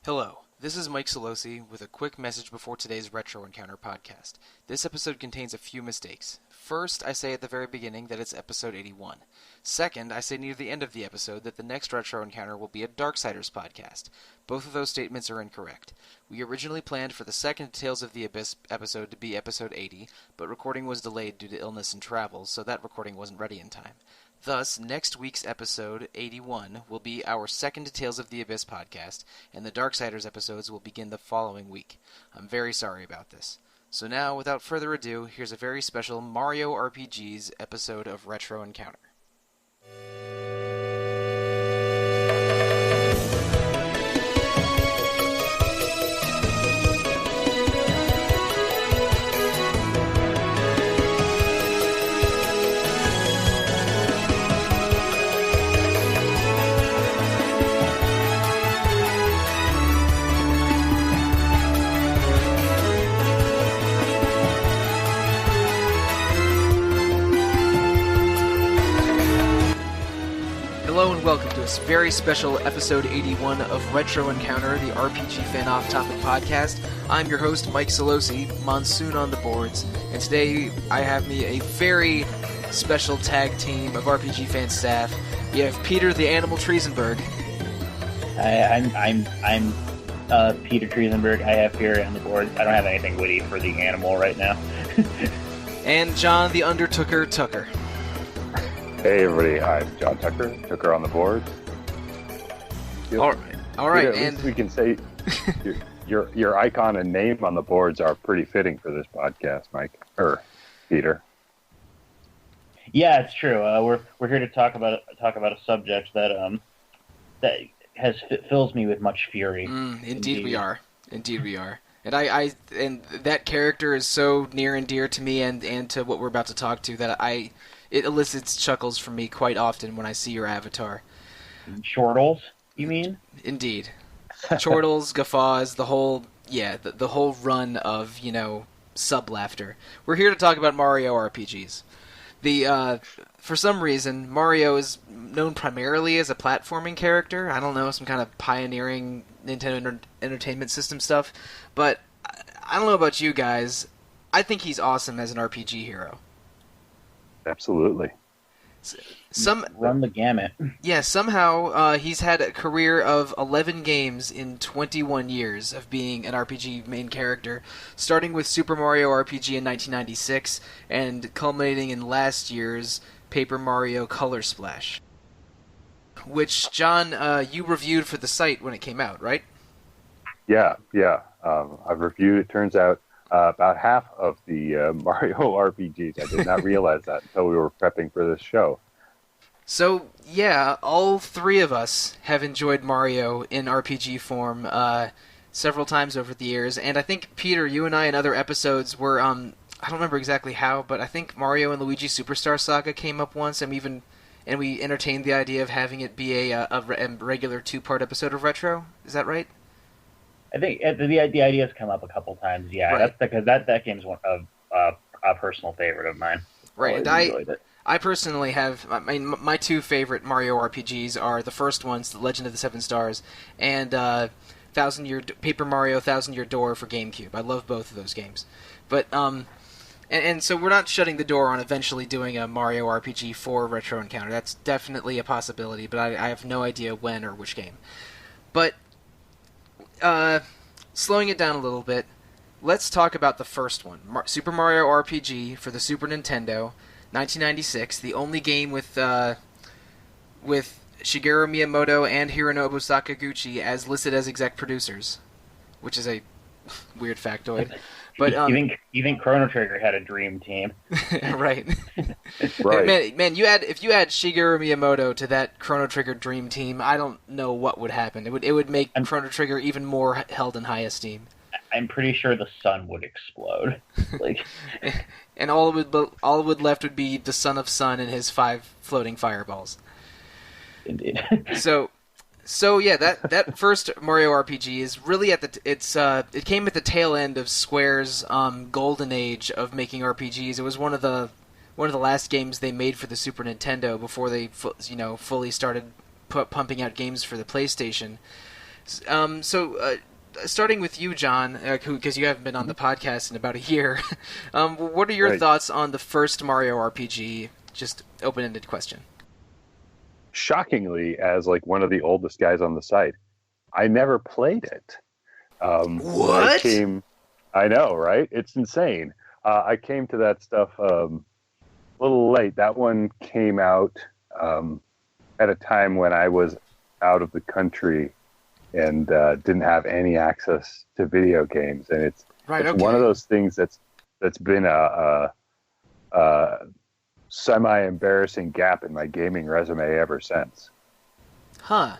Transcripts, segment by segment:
Hello, this is Mike Sollosi with a quick message before today's Retro Encounter podcast. This episode contains a few mistakes. First, I say at the very beginning that it's episode 81. Second, I say near the end of the episode that the next Retro Encounter will be a Darksiders podcast. Both of those statements are incorrect. We originally planned for the second Tales of the Abyss episode to be episode 80, but recording was delayed due to illness and travel, so that recording wasn't ready in time. Thus, next week's episode, 81, will be our second Tales of the Abyss podcast, and the Darksiders episodes will begin the following week. I'm very sorry about this. So now, without further ado, here's a very special Mario RPGs episode of Retro Encounter. Hello and welcome to this very special episode 81 of Retro Encounter, the RPG fan off-topic podcast. I'm your host, Mike Sollosi, Monsoon on the boards, and today I have me a very special tag team of RPG fan staff. You have Peter the Animal Triezenberg. Hi, I'm Peter Triezenberg. I have here on the board. I don't have anything witty for the animal right now. And John the Undertooker Tucker. Hey everybody, I'm John Tucker on the board. All right, At least we can say your icon and name on the boards are pretty fitting for this podcast, Mike or Peter. Yeah, it's true. We're here to talk about a subject that fills me with much fury. Indeed we are. And I that character is so near and dear to me and to what we're about to talk to that it elicits chuckles from me quite often when I see your avatar. Chortles, you mean? Indeed. Chortles, guffaws, the whole run of, sub-laughter. We're here to talk about Mario RPGs. For some reason, Mario is known primarily as a platforming character. I don't know, some kind of pioneering Nintendo Entertainment System stuff. But I don't know about you guys. I think he's awesome as an RPG hero. Absolutely. Run the gamut. Yeah, somehow he's had a career of 11 games in 21 years of being an RPG main character, starting with Super Mario RPG in 1996 and culminating in last year's Paper Mario Color Splash, which, John, you reviewed for the site when it came out, right? Yeah. I've reviewed, it turns out, about half of the Mario RPGs. I did not realize that until we were prepping for this show. So, yeah, all three of us have enjoyed Mario in RPG form several times over the years, and I think, Peter, you and I in other episodes were, I don't remember exactly how, but I think Mario and Luigi Superstar Saga came up once, and we entertained the idea of having it be a regular two-part episode of Retro. Is that right? I think the idea's come up a couple times. Yeah, right. That's because that game's one of a personal favorite of mine. Right, I enjoyed it. I personally have my two favorite Mario RPGs are the first ones, The Legend of the Seven Stars, and Paper Mario Thousand Year Door for GameCube. I love both of those games, but and so we're not shutting the door on eventually doing a Mario RPG for Retro Encounter. That's definitely a possibility, but I have no idea when or which game. But slowing it down a lite bit, let's talk about the first one, Super Mario RPG for the Super Nintendo, 1996, the only game with Shigeru Miyamoto and Hironobu Sakaguchi as listed as exec producers, which is a weird factoid. But you think Chrono Trigger had a dream team, right? Right. Man, if you add Shigeru Miyamoto to that Chrono Trigger dream team, I don't know what would happen. It would make Chrono Trigger even more held in high esteem. I'm pretty sure the sun would explode. And all it would left would be the Son of Sun and his 5 floating fireballs. Indeed. So yeah, that first Mario RPG is really it came at the tail end of Square's golden age of making RPGs. It was one of the last games they made for the Super Nintendo before they fully started pumping out games for the PlayStation. Starting with you, John, because you haven't been on the podcast in about a year, what are your thoughts on the first Mario RPG? Just open-ended question. Shockingly, as like one of the oldest guys on the site, I never played it. What? I know, right? It's insane. I came to that stuff a little late. That one came out at a time when I was out of the country and didn't have any access to video games, and it's one of those things that's been a semi-embarrassing gap in my gaming resume ever since. Huh.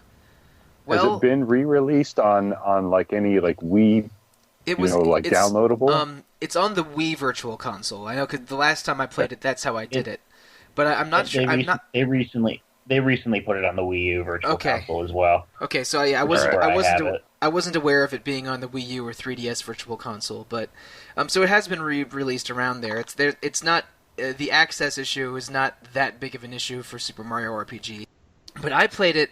Well, has it been re-released on like any like Wii? It's downloadable. It's on the Wii Virtual Console. I know because the last time I played it, that's how I did it. But I'm not sure. They recently put it on the Wii U Virtual Console as well. Okay, so yeah, I wasn't aware of it being on the Wii U or 3DS Virtual Console, but so it has been re-released around there. It's not the access issue is not that big of an issue for Super Mario RPG. But I played it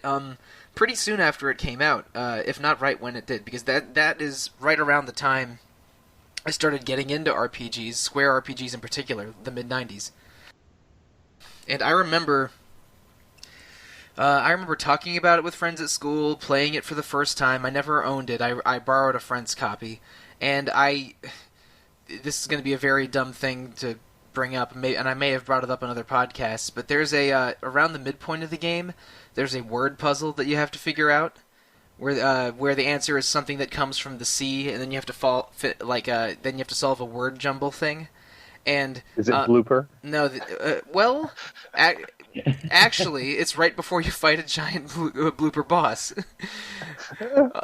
pretty soon after it came out, if not right when it did, because that is right around the time I started getting into RPGs, Square RPGs in particular, the mid-90s. And I remember talking about it with friends at school, playing it for the first time. I never owned it. I borrowed a friend's copy. And this is going to be a very dumb thing to bring up, and I may have brought it up on other podcasts, but there's around the midpoint of the game, there's a word puzzle that you have to figure out, where the answer is something that comes from the sea, and then you have to then you have to solve a word jumble thing. And is it blooper? No, actually, it's right before you fight a giant blooper boss.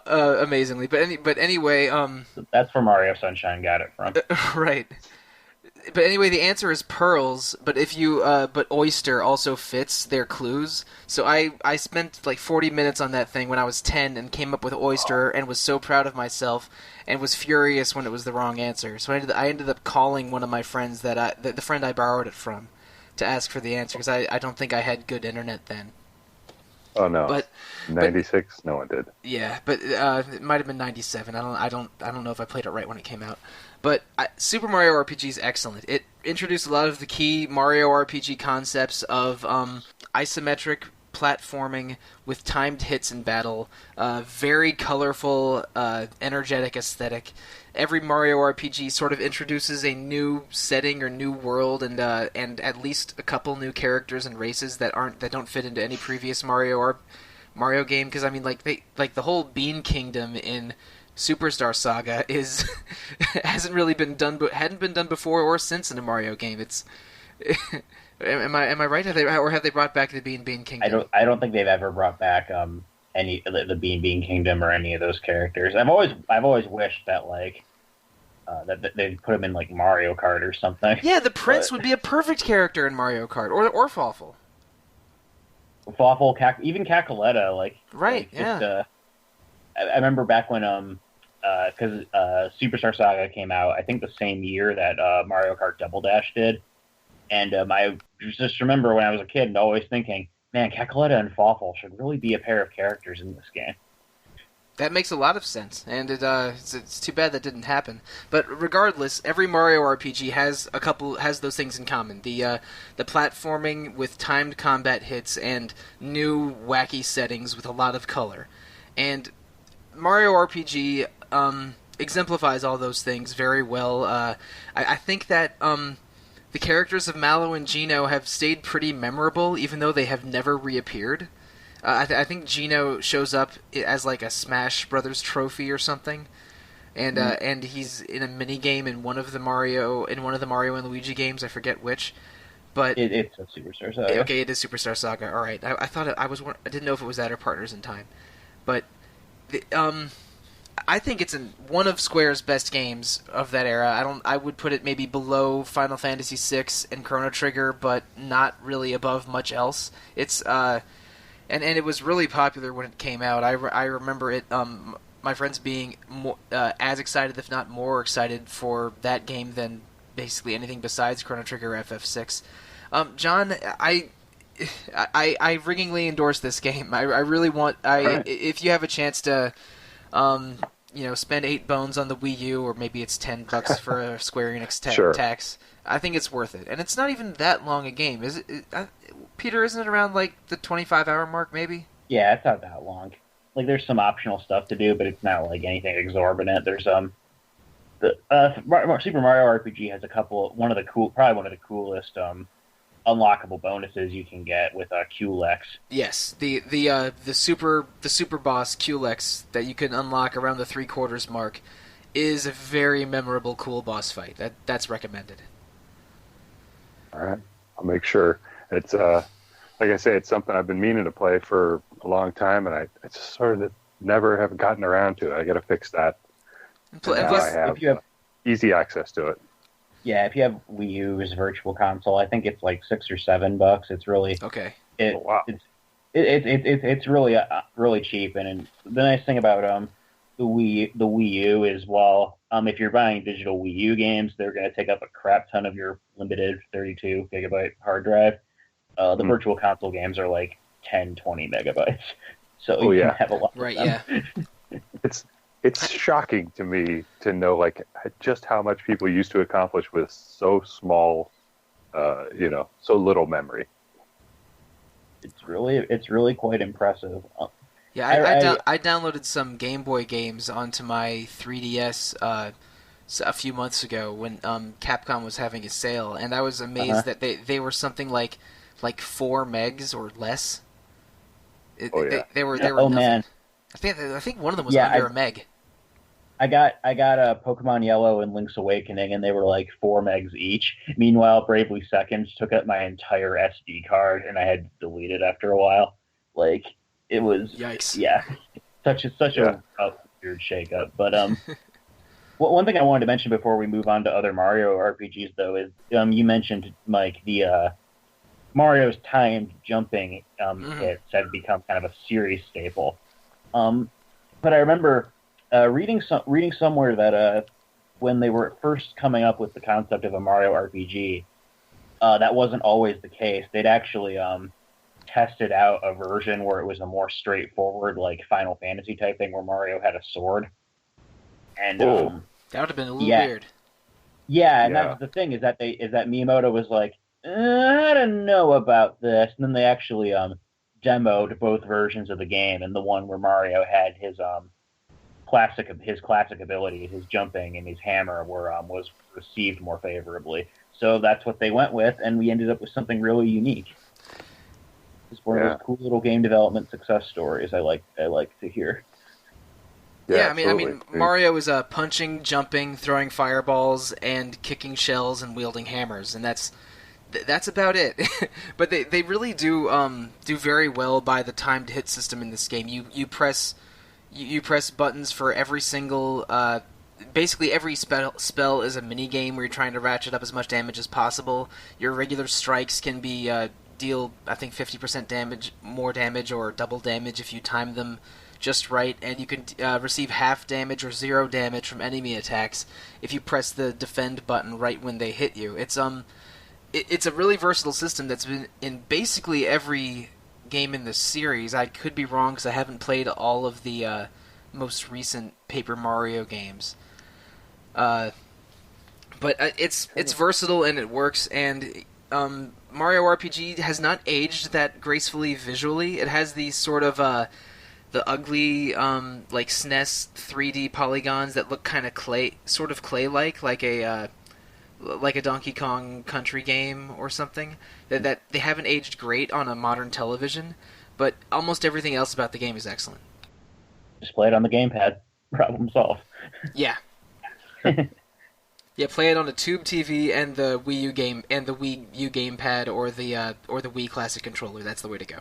Amazingly, but anyway, that's where Mario Sunshine got it from. Right. But anyway, the answer is pearls, but but oyster also fits their clues. So I spent like 40 minutes on that thing when I was 10 and came up with oyster and was so proud of myself and was furious when it was the wrong answer. So I ended up calling one of my friends the friend I borrowed it from to ask for the answer because I don't think I had good internet then. Oh no! But 96, no one did. Yeah, but it might have been 97. I don't know if I played it right when it came out. But Super Mario RPG is excellent. It introduced a lot of the key Mario RPG concepts of isometric platforming with timed hits in battle, very colorful, energetic aesthetic. Every Mario RPG sort of introduces a new setting or new world, and at least a couple new characters and races that don't fit into any previous Mario game. Because I mean, like the whole Bean Kingdom in Superstar Saga hadn't been done before or since in a Mario game. It's am I right? Have they brought back the Bean Kingdom? I don't think they've ever brought back any the Bean Kingdom or any of those characters. I've always wished that that they'd put him in like Mario Kart or something. Yeah, the Prince would be a perfect character in Mario Kart or Fawful. Even Cackaletta, right? Yeah. I remember back when because Superstar Saga came out, I think the same year that Mario Kart Double Dash did, and I just remember when I was a kid and always thinking, man, Cackaletta and Fawful should really be a pair of characters in this game. That makes a lot of sense, and it's too bad that didn't happen. But regardless, every Mario RPG has those things in common: the platforming with timed combat hits and new wacky settings with a lot of color. And Mario RPG exemplifies all those things very well. I think that the characters of Mallow and Geno have stayed pretty memorable, even though they have never reappeared. I think Geno shows up as like a Smash Brothers trophy or something, and he's in a mini game in one of the Mario and Luigi games. I forget which, but it's a Superstar Saga. Okay, it is Superstar Saga. All right, I thought I didn't know if it was that or Partners in Time, but I think it's one of Square's best games of that era. I would put it maybe below Final Fantasy VI and Chrono Trigger, but not really above much else. It's and it was really popular when it came out. I remember it. My friends being as excited, if not more excited, for that game than basically anything besides Chrono Trigger or FF6. John, I ringingly endorse this game. I really want. Right. If you have a chance to Spend $8 on the Wii U, or maybe it's $10 for a Square Enix Sure. tax. I think it's worth it, and it's not even that long a game, is it? Peter, isn't it around like the 25-hour mark, maybe? Yeah, it's not that long. Like, there's some optional stuff to do, but it's not like anything exorbitant. There's Super Mario RPG has probably one of the coolest unlockable bonuses you can get with QLEX. Yes, the super boss QLEX that you can unlock around the 3/4 mark is a very memorable cool boss fight. That's recommended. All right, I'll make sure. It's like I say, it's something I've been meaning to play for a long time, and I just sort of never have gotten around to it. I got to fix that. And now plus, I have if you have easy access to it. Yeah, if you have Wii U's Virtual Console, I think it's like $6 or $7. It's really okay. Wow. It's really cheap, and the nice thing about the Wii U is, if you're buying digital Wii U games, they're going to take up a crap ton of your limited 32 gigabyte hard drive. The Virtual Console games are like 10, 20 megabytes, so you can have a lot. Right? Of them. Yeah. It's shocking to me to know like just how much people used to accomplish with so small, so little memory. It's really quite impressive. Yeah, I downloaded some Game Boy games onto my 3DS a few months ago when Capcom was having a sale, and I was amazed that they were something like 4 megs or less. They were nothing. Man. I think one of them was under a meg. I got a Pokemon Yellow and Link's Awakening, and they were like 4 megs each. Meanwhile, Bravely Second took up my entire SD card, and I had to delete it after a while. Like, it was yikes. Yeah, such a weird shakeup. But one thing I wanted to mention before we move on to other Mario RPGs, though, is you mentioned, Mike, the Mario's timed jumping hits have become kind of a series staple. But I remember reading somewhere that when they were first coming up with the concept of a Mario RPG, that wasn't always the case. They'd actually tested out a version where it was a more straightforward, like Final Fantasy type thing, where Mario had a sword. And that would have been a little weird. Yeah, and that's the thing is that Miyamoto was like, I don't know about this, and then they actually demoed both versions of the game, and the one where Mario had his classic ability, his jumping and his hammer, was received more favorably. So that's what they went with, and we ended up with something really unique. It's one of those cool little game development success stories I like to hear. Yeah, I mean, Mario is punching, jumping, throwing fireballs, and kicking shells and wielding hammers, and that's about it. But they really do very well by the timed hit system in this game. You press buttons for every single. Basically, every spell is a mini game where you're trying to ratchet up as much damage as possible. Your regular strikes can be deal, I think, 50% more damage, or double damage if you time them just right, and you can receive half damage or 0 damage from enemy attacks if you press the defend button right when they hit you. It's a really versatile system that's been in basically every game in this series. I could be wrong because I haven't played all of the most recent Paper Mario games. But it's versatile and it works, and Mario RPG has not aged that gracefully visually. It has these sort of the ugly like SNES 3D polygons that look kind of clay-like, like a Donkey Kong Country game or something. That they haven't aged great on a modern television, but almost everything else about the game is excellent. Just play it on the gamepad. Problem solved. Yeah. Yeah, play it on a tube TV and the Wii U game and the Wii U gamepad or the Wii Classic controller. That's the way to go.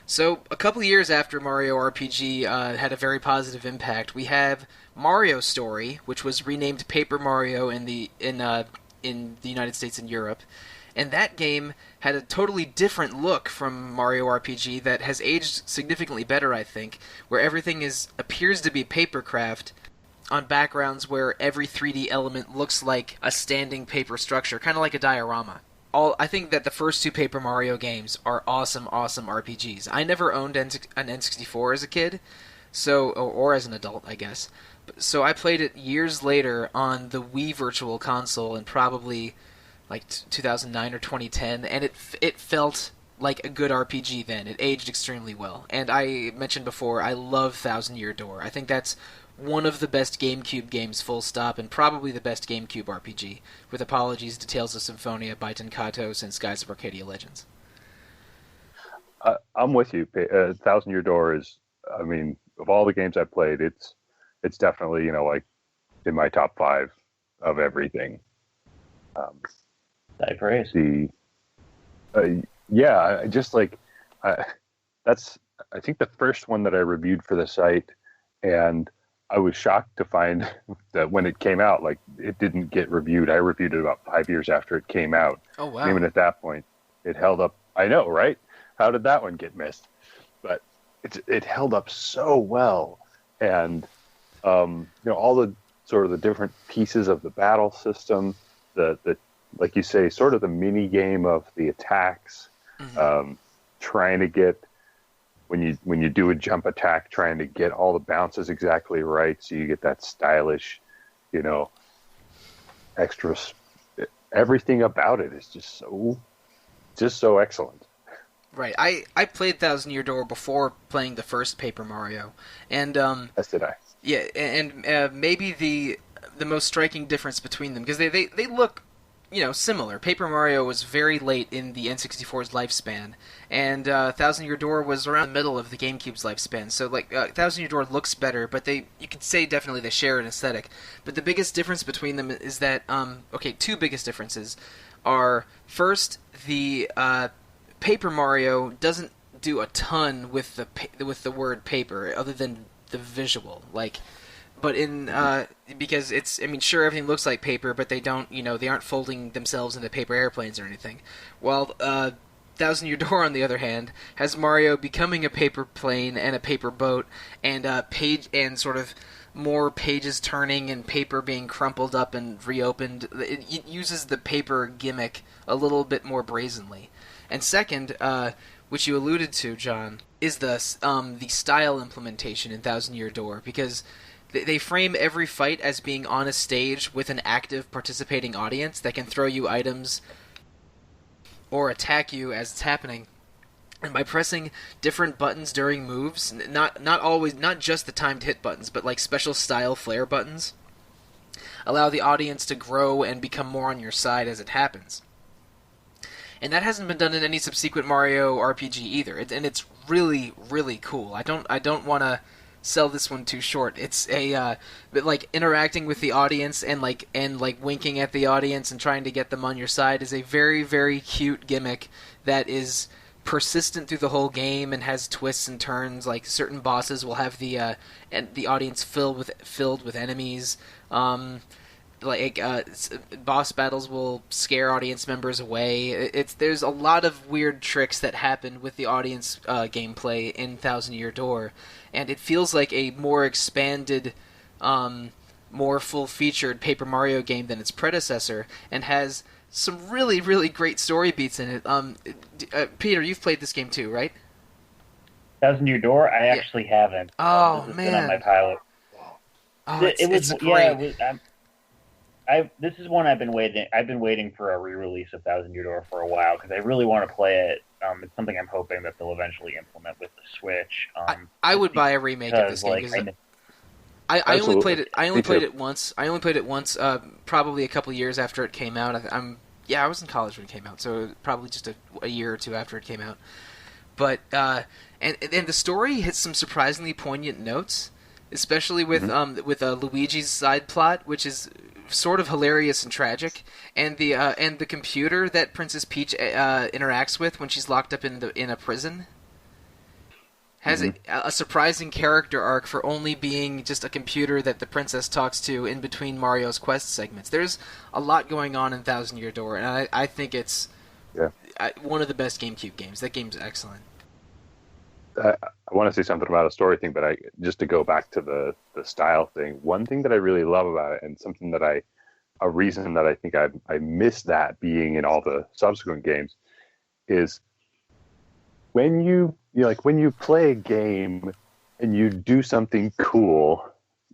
So, a couple of years after Mario RPG had a very positive impact, we have Mario Story, which was renamed Paper Mario in the United States and Europe, and that game had a totally different look from Mario RPG that has aged significantly better, I think, where everything appears to be papercraft on backgrounds where every 3D element looks like a standing paper structure, kind of like a diorama. I think that the first 2 Paper Mario games are awesome RPGs. I never owned an N64 as a kid, So, or as an adult, I guess. So I played it years later on the Wii Virtual Console in probably like 2009 or 2010, and it felt like a good RPG then. It aged extremely well. And I mentioned before, I love Thousand Year Door. I think that's one of the best GameCube games, full stop, and probably the best GameCube RPG, with apologies to Tales of Symphonia, Baiten Kaitos, and Skies of Arcadia Legends. I'm with you. Thousand Year Door is, I mean, of all the games I've played, it's definitely, like in my top 5 of everything. I praise. Yeah, just like that's, I think, the first one that I reviewed for the site, and I was shocked to find that when it came out, like, it didn't get reviewed. I reviewed it about 5 years after it came out. Oh, wow. And even at that point, it held up. I know, right? How did that one get missed? But it held up so well, and all the sort of the different pieces of the battle system, the like you say, sort of the mini game of the attacks, trying to get when you do a jump attack, trying to get all the bounces exactly right, so you get that stylish, extra. Everything about it is just so excellent. Right. I played Thousand Year Door before playing the first Paper Mario, and As did I. yeah, and maybe the most striking difference between them, because they look, similar. Paper Mario was very late in the N64's lifespan, and Thousand Year Door was around the middle of the GameCube's lifespan. So, like, Thousand Year Door looks better, but you could say definitely they share an aesthetic. But the biggest difference between them is that, two biggest differences are, first, the Paper Mario doesn't do a ton with the word paper, other than the visual, but in because sure, everything looks like paper, but they don't, they aren't folding themselves into paper airplanes or anything. While Thousand Year Door, on the other hand, has Mario becoming a paper plane and a paper boat, and page and sort of more pages turning and paper being crumpled up and reopened. It uses the paper gimmick a little bit more brazenly. And second, which you alluded to, John, is the style implementation in Thousand Year Door, because they frame every fight as being on a stage with an active participating audience that can throw you items or attack you as it's happening. And by pressing different buttons during moves, not just the timed hit buttons, but like special style flare buttons, allow the audience to grow and become more on your side as it happens. And that hasn't been done in any subsequent Mario RPG either. And it's really, really cool. I don't want to sell this one too short. It's but like interacting with the audience and winking at the audience and trying to get them on your side is a very, very cute gimmick that is persistent through the whole game and has twists and turns. Like, certain bosses will have the audience filled with enemies. Boss battles will scare audience members away. There's a lot of weird tricks that happen with the audience gameplay in Thousand Year Door, and it feels like a more expanded, more full-featured Paper Mario game than its predecessor, and has some really, really great story beats in it. Peter, you've played this game too, right? Thousand Year Door, I actually haven't. Oh, this has man. been on my pilot. Oh, it's great. This is one I've been waiting for a re-release of Thousand Year Door for a while, because I really want to play it. It's something I'm hoping that they'll eventually implement with the Switch. I would buy a remake of this game. I only played it. I only played it once. Probably a couple years after it came out. I was in college when it came out, so probably just a year or two after it came out. But and the story hits some surprisingly poignant notes, especially with Luigi's side plot, which is sort of hilarious and tragic, and the computer that Princess Peach interacts with when she's locked up in a prison has a surprising character arc for only being just a computer that the princess talks to in between Mario's quest segments. There's a lot going on in Thousand Year Door, and I think it's one of the best GameCube games. That game's excellent. I want to say something about a story thing, but just to go back to the style thing, one thing that I really love about it, and something that a reason that I think I miss that being in all the subsequent games, is when you play a game, and you do something cool,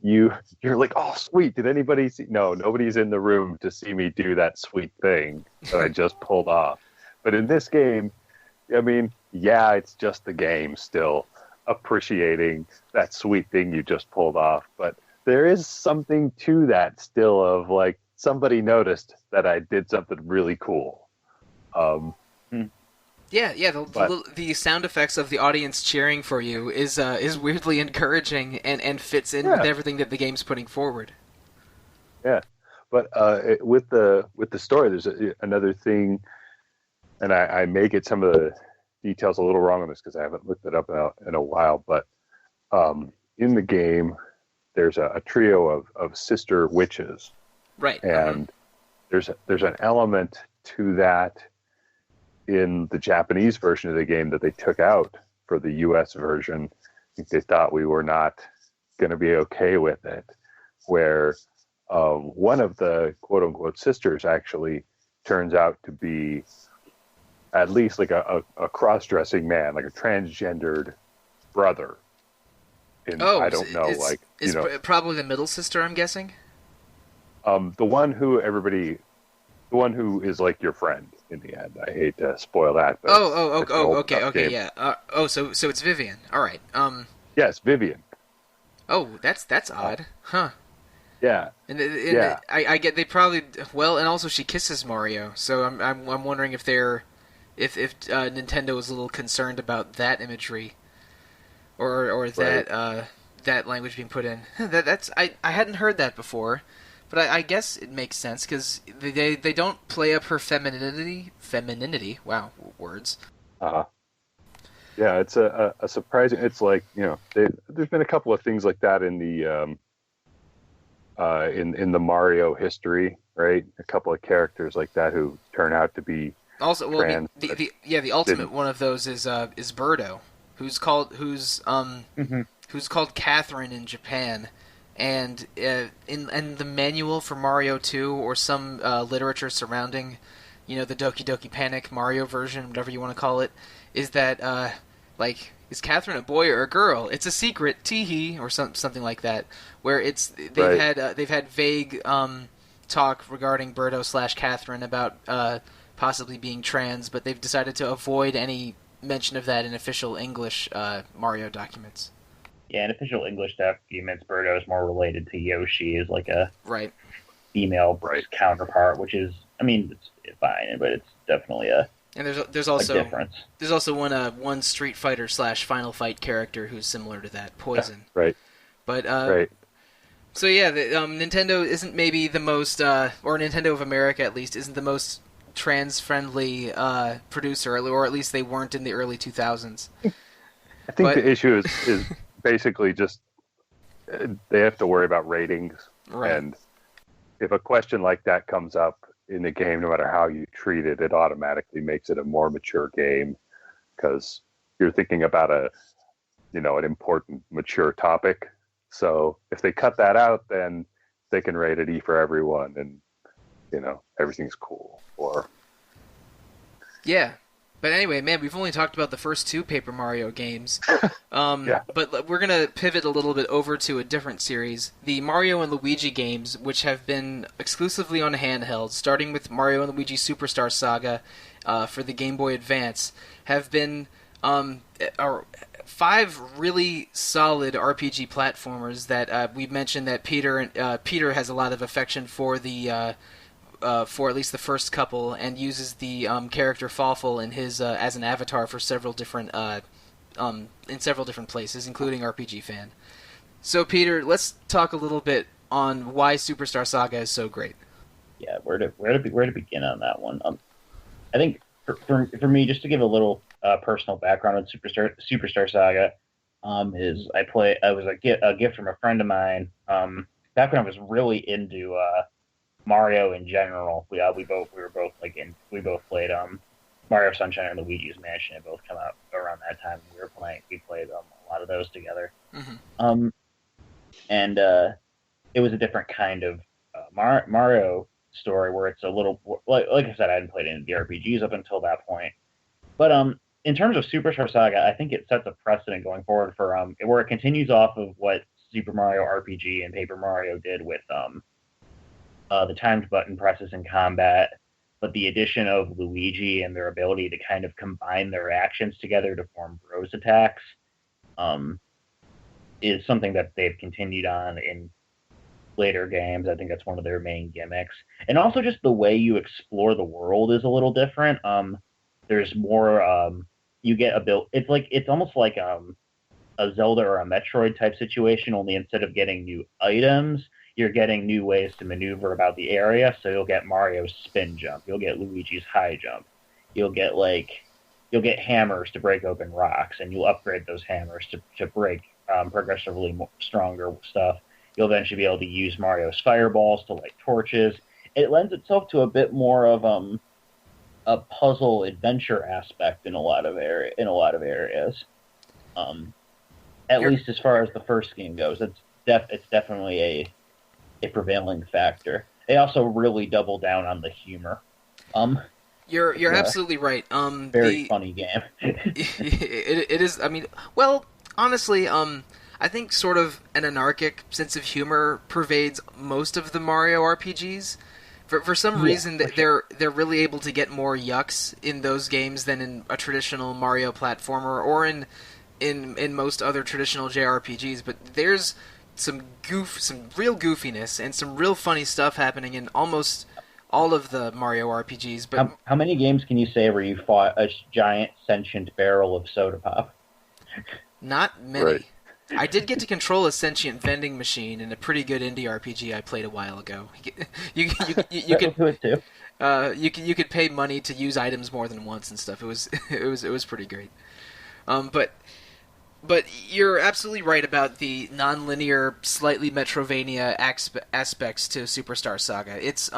you're like, oh, sweet. Did anybody see? No, nobody's in the room to see me do that sweet thing that I just pulled off. But in this game, I mean, yeah, it's just the game still appreciating that sweet thing you just pulled off. But there is something to that still of like somebody noticed that I did something really cool. Yeah, the sound effects of the audience cheering for you is weirdly encouraging and fits in with everything that the game's putting forward. Yeah, but with the story, there's another thing, and I may get some of the details a little wrong on this because I haven't looked it up in a while. But in the game, there's a trio of sister witches, right? And there's an element to that in the Japanese version of the game that they took out for the U.S. version. I think they thought we were not going to be okay with it, where one of the quote-unquote sisters actually turns out to be at least like a cross-dressing man, like a transgendered brother. I don't know, probably the middle sister, I'm guessing? The one who is like your friend in the end. I hate to spoil that. But okay, yeah. So it's Vivian. All right. Yes, Vivian. Oh, that's odd, huh? Yeah. I get they probably and also she kisses Mario, so I'm wondering if Nintendo was a little concerned about that imagery, or that that language being put in. I hadn't heard that before. But I guess it makes sense because they don't play up her femininity. Wow, words. Yeah, it's a surprising. It's like there's been a couple of things like that in the in the Mario history, right? A couple of characters like that who turn out to be trans. The ultimate one of those is Birdo, who's called Catherine in Japan. And in the manual for Mario 2 or some literature surrounding, the Doki Doki Panic Mario version, whatever you want to call it, is that is Catherine a boy or a girl? It's a secret, teehee, or something like that. Where they've had vague talk regarding Birdo / Catherine about possibly being trans, but they've decided to avoid any mention of that in official English Mario documents. Yeah, in official English documents, Birdo is more related to Yoshi as like a female counterpart, which is, it's fine, but it's definitely a there's also difference. There's also one Street Fighter / Final Fight character who's similar to that, Poison. Right. But so yeah, Nintendo isn't maybe the most, or Nintendo of America at least, isn't the most trans-friendly producer, or at least they weren't in the early 2000s. I think the issue is basically just they have to worry about ratings, and if a question like that comes up in the game, no matter how you treat it, it automatically makes it a more mature game because you're thinking about an important mature topic. So if they cut that out, then they can rate it E for everyone, and everything's cool. But anyway, man, we've only talked about the first two Paper Mario games. But we're going to pivot a little bit over to a different series. The Mario and Luigi games, which have been exclusively on handheld, starting with Mario and Luigi Superstar Saga for the Game Boy Advance, have been 5 really solid RPG platformers that we've mentioned that Peter has a lot of affection for for at least the first couple, and uses the character Fawful in his as an avatar for several different in several different places, including RPG Fan. So, Peter, let's talk a little bit on why Superstar Saga is so great. Yeah, where to begin on that one? I think for me, just to give a little personal background on Superstar Saga, is I was a gift from a friend of mine back when I was really into Mario in general. We both played Mario Sunshine and Luigi's Mansion. It both come out around that time. We played a lot of those together. Mm-hmm. And it was a different kind of Mario story where it's a little like I said, I hadn't played any of the RPGs up until that point. But in terms of Superstar Saga, I think it sets a precedent going forward for where it continues off of what Super Mario RPG and Paper Mario did with the timed button presses in combat, but the addition of Luigi and their ability to kind of combine their actions together to form Bros attacks is something that they've continued on in later games. I think that's one of their main gimmicks. And also just the way you explore the world is a little different. There's more you get it's almost like a Zelda or a Metroid type situation, only instead of getting new items, you're getting new ways to maneuver about the area. So you'll get Mario's spin jump, you'll get Luigi's high jump, you'll get hammers to break open rocks, and you'll upgrade those hammers to break progressively stronger stuff. You'll eventually be able to use Mario's fireballs to light torches. It lends itself to a bit more of a puzzle adventure aspect in a lot of areas. At least as far as the first game goes, it's definitely a prevailing factor. They also really double down on the humor. You're absolutely right. Very funny game. it is. I mean, well, honestly, I think sort of an anarchic sense of humor pervades most of the Mario RPGs. For some reason, they're really able to get more yucks in those games than in a traditional Mario platformer or in most other traditional JRPGs. But there's some real goofiness and some real funny stuff happening in almost all of the Mario RPGs. But how many games can you say where you fought a giant sentient barrel of soda pop? Not many. Right. I did get to control a sentient vending machine in a pretty good indie RPG I played a while ago. You could do it too. You could pay money to use items more than once and stuff. It was pretty great. But you're absolutely right about the non-linear, slightly Metrovania aspects to Superstar Saga. It's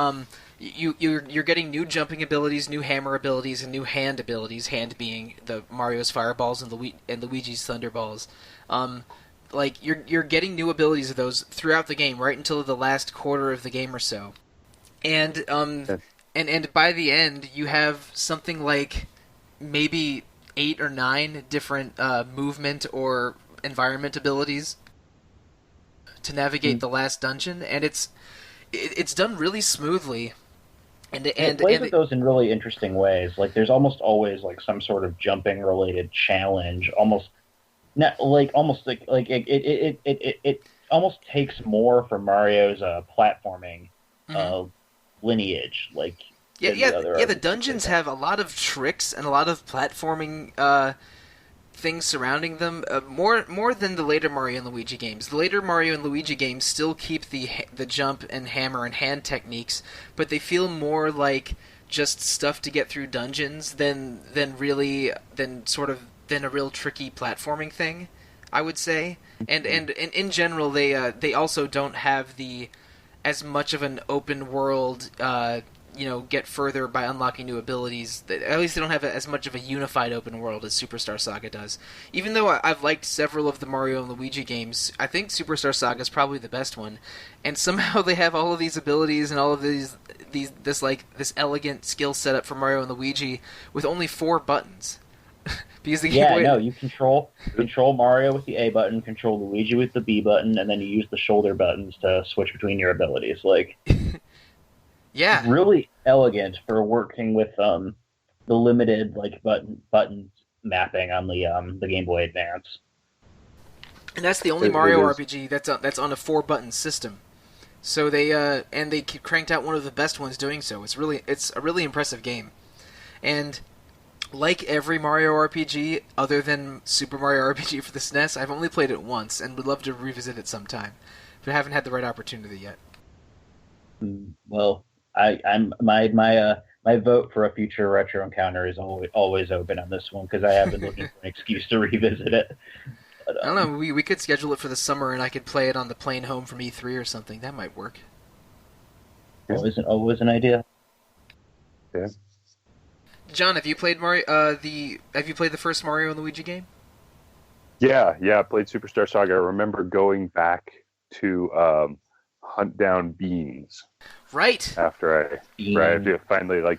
you're getting new jumping abilities, new hammer abilities, and new hand abilities. Hand being the Mario's fireballs and Luigi's thunderballs. Like you're getting new abilities of those throughout the game, right until the last quarter of the game or so, and by the end you have something like maybe 8 or 9 different movement or environment abilities to navigate the last dungeon, and it's done really smoothly. And it plays with those in really interesting ways. Like there's almost always like some sort of jumping related challenge, almost. It almost takes more from Mario's platforming lineage. Like the dungeons have a lot of tricks and a lot of platforming things surrounding them. More than the later Mario and Luigi games. The later Mario and Luigi games still keep the jump and hammer and hand techniques, but they feel more like just stuff to get through dungeons than a real tricky platforming thing, I would say. And in general, they also don't have as much of an open world, get further by unlocking new abilities. At least they don't have as much of a unified open world as Superstar Saga does. Even though I've liked several of the Mario and Luigi games, I think Superstar Saga is probably the best one. And somehow they have all of these abilities and all of this elegant skill setup for Mario and Luigi with only 4 buttons. Because the Game Boy... you control Mario with the A button, control Luigi with the B button, and then you use the shoulder buttons to switch between your abilities. Like, yeah, really elegant for working with the limited button mapping on the Game Boy Advance. And that's the only Mario RPG that's on a 4-button system. So they cranked out one of the best ones doing so. It's a really impressive game, and. Like every Mario RPG, other than Super Mario RPG for the SNES, I've only played it once and would love to revisit it sometime, but I haven't had the right opportunity yet. Well, my vote for a future retro encounter is always open on this one because I have been looking for an excuse to revisit it. But, I don't know. We could schedule it for the summer, and I could play it on the plane home from E3 or something. That might work. Always an idea. Yeah. John, have you played Have you played the first Mario and Luigi game? Yeah, I played Superstar Saga. I remember going back to hunt down beans. Right. After I finally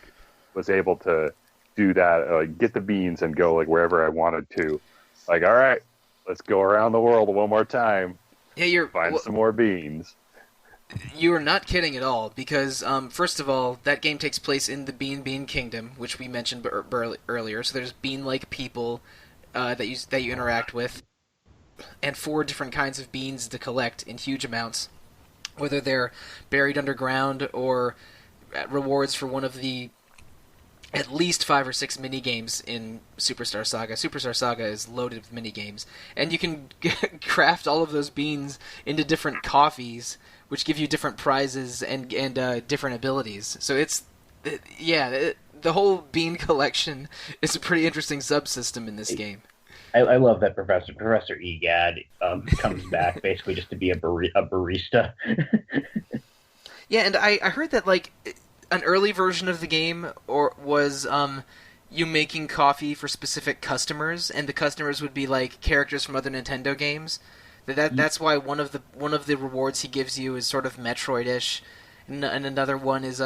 was able to do that, like get the beans and go like wherever I wanted to. Like, all right, let's go around the world one more time. Yeah, find some more beans. You are not kidding at all, because first of all, that game takes place in the Bean Kingdom, which we mentioned earlier. So there's bean-like people that you interact with, and 4 different kinds of beans to collect in huge amounts, whether they're buried underground or rewards for one of the at least 5 or 6 mini games in Superstar Saga. Superstar Saga is loaded with mini games, and you can craft all of those beans into different coffees, which give you different prizes and different abilities. So the whole bean collection is a pretty interesting subsystem in this game. I love that Professor Egad comes back basically just to be a barista. Yeah, and I heard that like an early version of the game was you making coffee for specific customers, and the customers would be like characters from other Nintendo games. That's why one of the rewards he gives you is sort of Metroid-ish, and another one is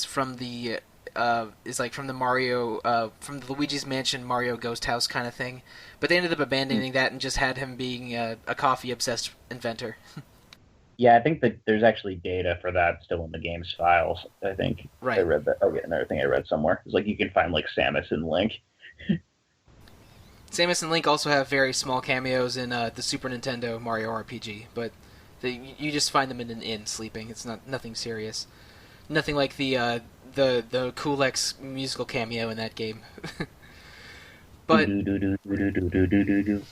from the from the Mario from the Luigi's Mansion Mario Ghost House kind of thing. But they ended up abandoning that and just had him being a coffee obsessed inventor. Yeah, I think that there's actually data for that still in the game's files. I think right. I read that. Oh yeah, another thing I read somewhere. It's like you can find like Samus and Link. Samus and Link also have very small cameos in the Super Nintendo Mario RPG, but you just find them in an inn sleeping. It's nothing serious. Nothing like the Cool-X musical cameo in that game. But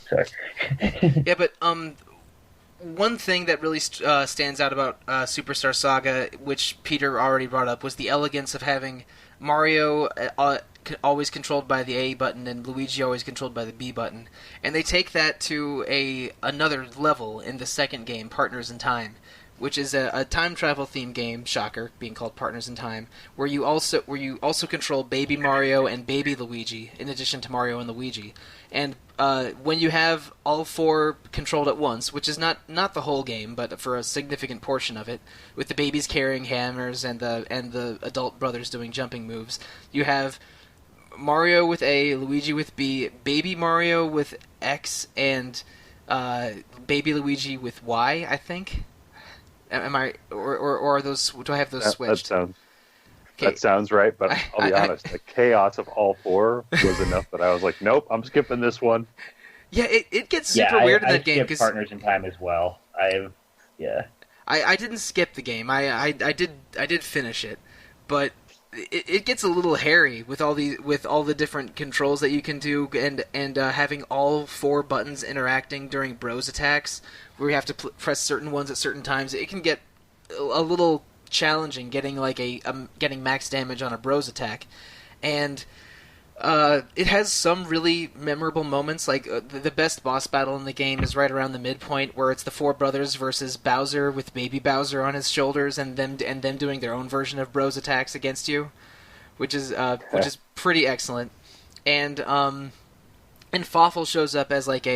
sorry. Yeah, but one thing that really stands out about Superstar Saga, which Peter already brought up, was the elegance of having Mario always controlled by the A button and Luigi always controlled by the B button. And they take that to another level in the second game, Partners in Time, which is a time travel themed game, shocker, being called Partners in Time, where you also control Baby Mario and Baby Luigi, in addition to Mario and Luigi. And when you have all 4 controlled at once, which is not the whole game, but for a significant portion of it, with the babies carrying hammers and the adult brothers doing jumping moves, you have Mario with A, Luigi with B, Baby Mario with X, and Baby Luigi with Y, I think. Am I, or are those? Do I have those switched? That sounds right, but I'll be honest. The chaos of all 4 was enough that I was like, nope, I'm skipping this one. Yeah, it gets super weird in that game. I Partners in Time as well. I didn't skip the game. I did finish it, but it gets a little hairy with all the different controls that you can do, and having all 4 buttons interacting during bros attacks, where you have to press certain ones at certain times. It can get a little challenging getting getting max damage on a bros attack, and it has some really memorable moments. Like the best boss battle in the game is right around the midpoint, where it's the 4 brothers versus Bowser with Baby Bowser on his shoulders, and them doing their own version of bros attacks against you, which is pretty excellent. And Fawful shows up as like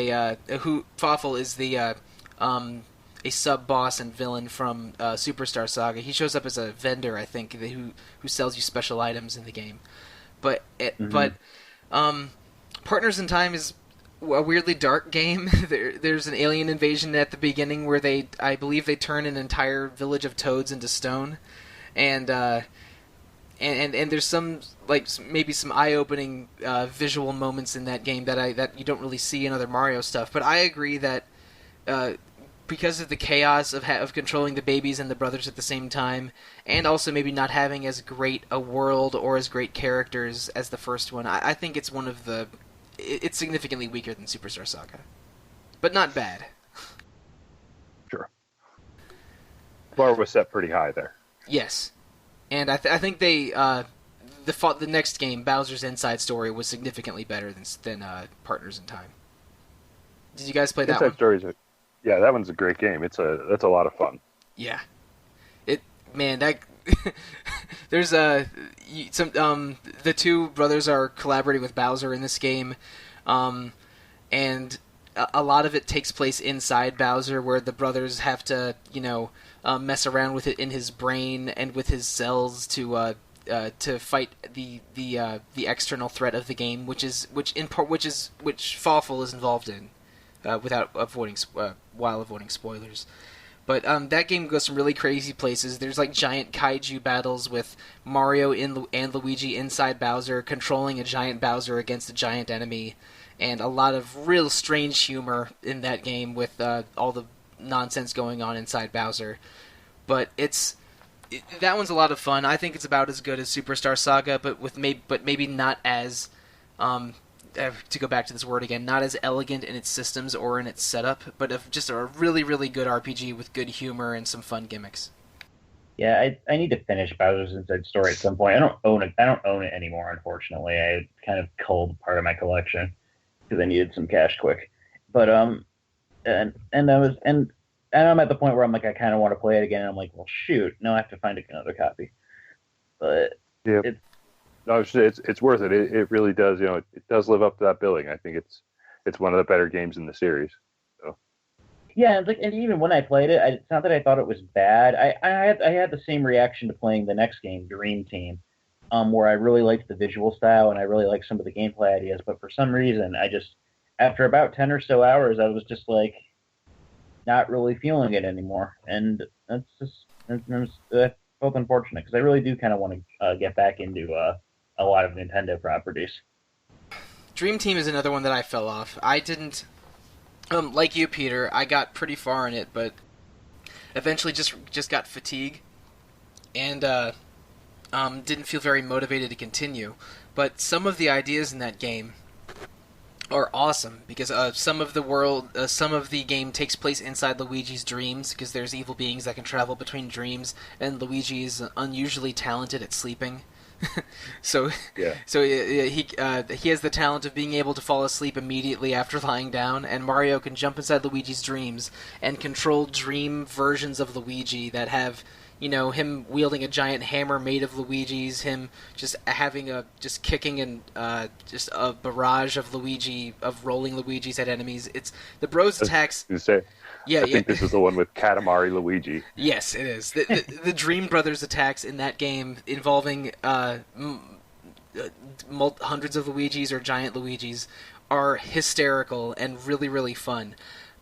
Fawful is the a sub-boss and villain from Superstar Saga. He shows up as a vendor, I think, who sells you special items in the game. But Partners in Time is a weirdly dark game. There's an alien invasion at the beginning where I believe they turn an entire village of toads into stone, and there's some maybe some eye-opening visual moments in that game that you don't really see in other Mario stuff. But I agree that because of the chaos of controlling the babies and the brothers at the same time, and also maybe not having as great a world or as great characters as the first one, I think it's it's significantly weaker than Superstar Saga, but not bad. Sure. Bar was set pretty high there. Yes, and I think they the next game, Bowser's Inside Story, was significantly better than Partners in Time. Did you guys play that one? Stories yeah, that one's a great game. That's a lot of fun. Yeah, there's the 2 brothers are collaborating with Bowser in this game, and a lot of it takes place inside Bowser, where the brothers have to mess around with it in his brain and with his cells to to fight the external threat of the game, which Fawful is involved in, while avoiding spoilers. But that game goes some really crazy places. There's like giant kaiju battles with Mario and Luigi inside Bowser, controlling a giant Bowser against a giant enemy, and a lot of real strange humor in that game with all the nonsense going on inside Bowser. But that one's a lot of fun. I think it's about as good as Superstar Saga, but maybe not as to go back to this word again, not as elegant in its systems or in its setup, but just a really, really good RPG with good humor and some fun gimmicks. Yeah, I need to finish Bowser's Inside Story at some point. I don't own it anymore, unfortunately. I kind of culled part of my collection because I needed some cash quick. But and I'm at the point where I'm like, I kind of want to play it again, and I'm like, well, shoot, now I have to find another copy. But yeah. No, it's worth it. It really does. It does live up to that billing. I think it's one of the better games in the series. So. Yeah, and even when I played it, it's not that I thought it was bad. I had the same reaction to playing the next game, Dream Team, where I really liked the visual style and I really liked some of the gameplay ideas. But for some reason, after about 10 or so hours, I was just like not really feeling it anymore, and that's both unfortunate because I really do kind of want to get back into a lot of Nintendo properties. Dream Team is another one that I fell off. I didn't, like you, Peter, I got pretty far in it, but eventually just got fatigue, and didn't feel very motivated to continue. But some of the ideas in that game are awesome, because some of the game takes place inside Luigi's dreams, because there's evil beings that can travel between dreams, and Luigi is unusually talented at sleeping. So he has the talent of being able to fall asleep immediately after lying down, and Mario can jump inside Luigi's dreams and control dream versions of Luigi that have, him wielding a giant hammer made of Luigi's, him just kicking and just a barrage of rolling Luigi's at enemies. It's the Bros attacks. I think this is the one with Katamari Luigi. Yes, it is. The Dream Brothers attacks in that game involving hundreds of Luigis or giant Luigis are hysterical and really, really fun.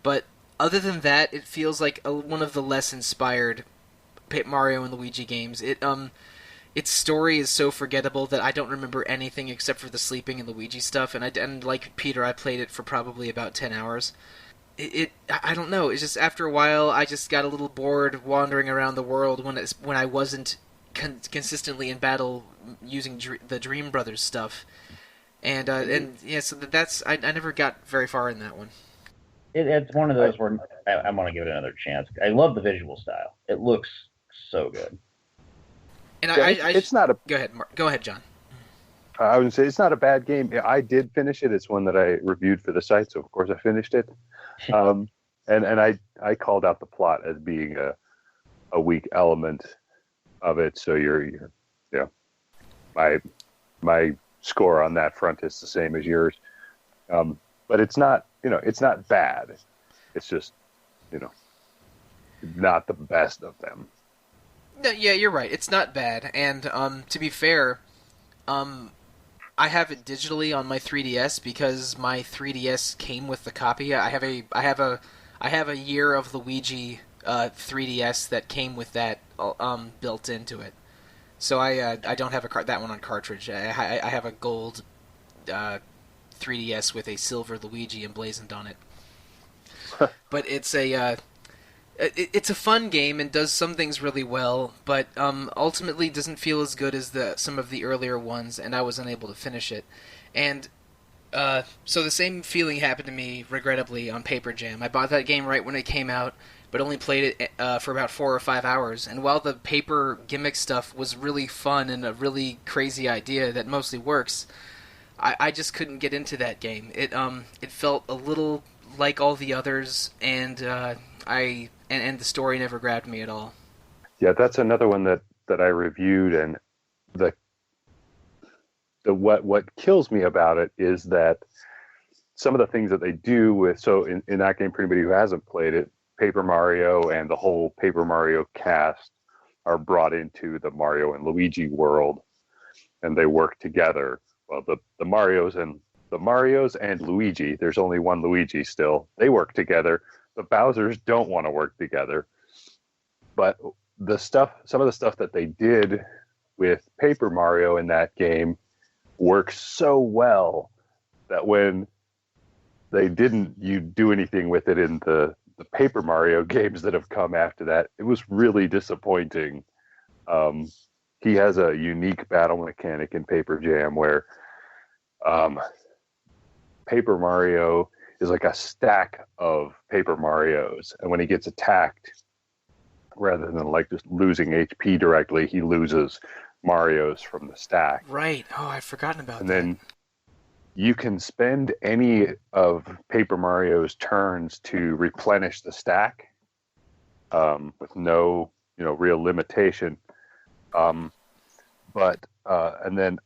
But other than that, it feels like one of the less inspired Mario and Luigi games. Its story is so forgettable that I don't remember anything except for the sleeping and Luigi stuff. And like Peter, I played it for probably about 10 hours. I don't know. It's just after a while, I just got a little bored wandering around the world when I wasn't consistently in battle using the Dream Brothers stuff, so I never got very far in that one. It's one of those where I want to give it another chance. I love the visual style. It looks so good. And it's not a. Go ahead, John. I would say it's not a bad game. I did finish it. It's one that I reviewed for the site, so of course I finished it. And I called out the plot as being a weak element of it. So my score on that front is the same as yours. But it's not bad. It's just not the best of them. No, yeah, you're right. It's not bad. And to be fair, I have it digitally on my 3DS because my 3DS came with the copy. I have a year of Luigi 3DS that came with that built into it. So I don't have that one on cartridge. I have a gold 3DS with a silver Luigi emblazoned on it. But it's a fun game and does some things really well, but ultimately doesn't feel as good as some of the earlier ones, and I was unable to finish it. And so the same feeling happened to me, regrettably, on Paper Jam. I bought that game right when it came out, but only played it for about 4 or 5 hours. And while the paper gimmick stuff was really fun and a really crazy idea that mostly works, I just couldn't get into that game. It felt a little like all the others, and the story never grabbed me at all. Yeah, that's another one that I reviewed, and what kills me about it is that some of the things that they do with, so in that game, for anybody who hasn't played it, Paper Mario and the whole Paper Mario cast are brought into the Mario and Luigi world, and they work together. Well, the Marios and Luigi, there's only one Luigi still, they work together. The Bowsers don't want to work together. But some of the stuff that they did with Paper Mario in that game works so well that when they didn't do anything with it in the Paper Mario games that have come after that, it was really disappointing. He has a unique battle mechanic in Paper Jam where Paper Mario is like a stack of Paper Marios, and when he gets attacked, rather than like just losing HP directly, he loses Marios from the stack. Right. Oh, I've forgotten about that. And then you can spend any of Paper Mario's turns to replenish the stack with no, real limitation. And then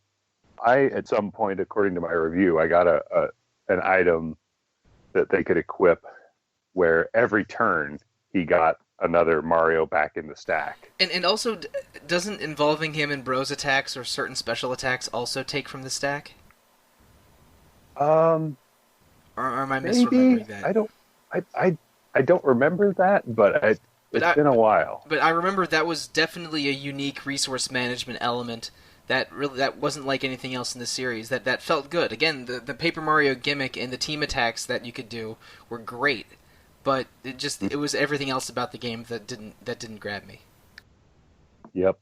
at some point, according to my review, I got an item that they could equip where every turn he got another Mario back in the stack. And also, doesn't involving him in Bros attacks or certain special attacks also take from the stack? Or am I misremembering that? I don't remember that, but it's been a while. But I remember that was definitely a unique resource management element that wasn't like anything else in the series. That felt good. Again, the Paper Mario gimmick and the team attacks that you could do were great, but it was everything else about the game that didn't grab me. Yep.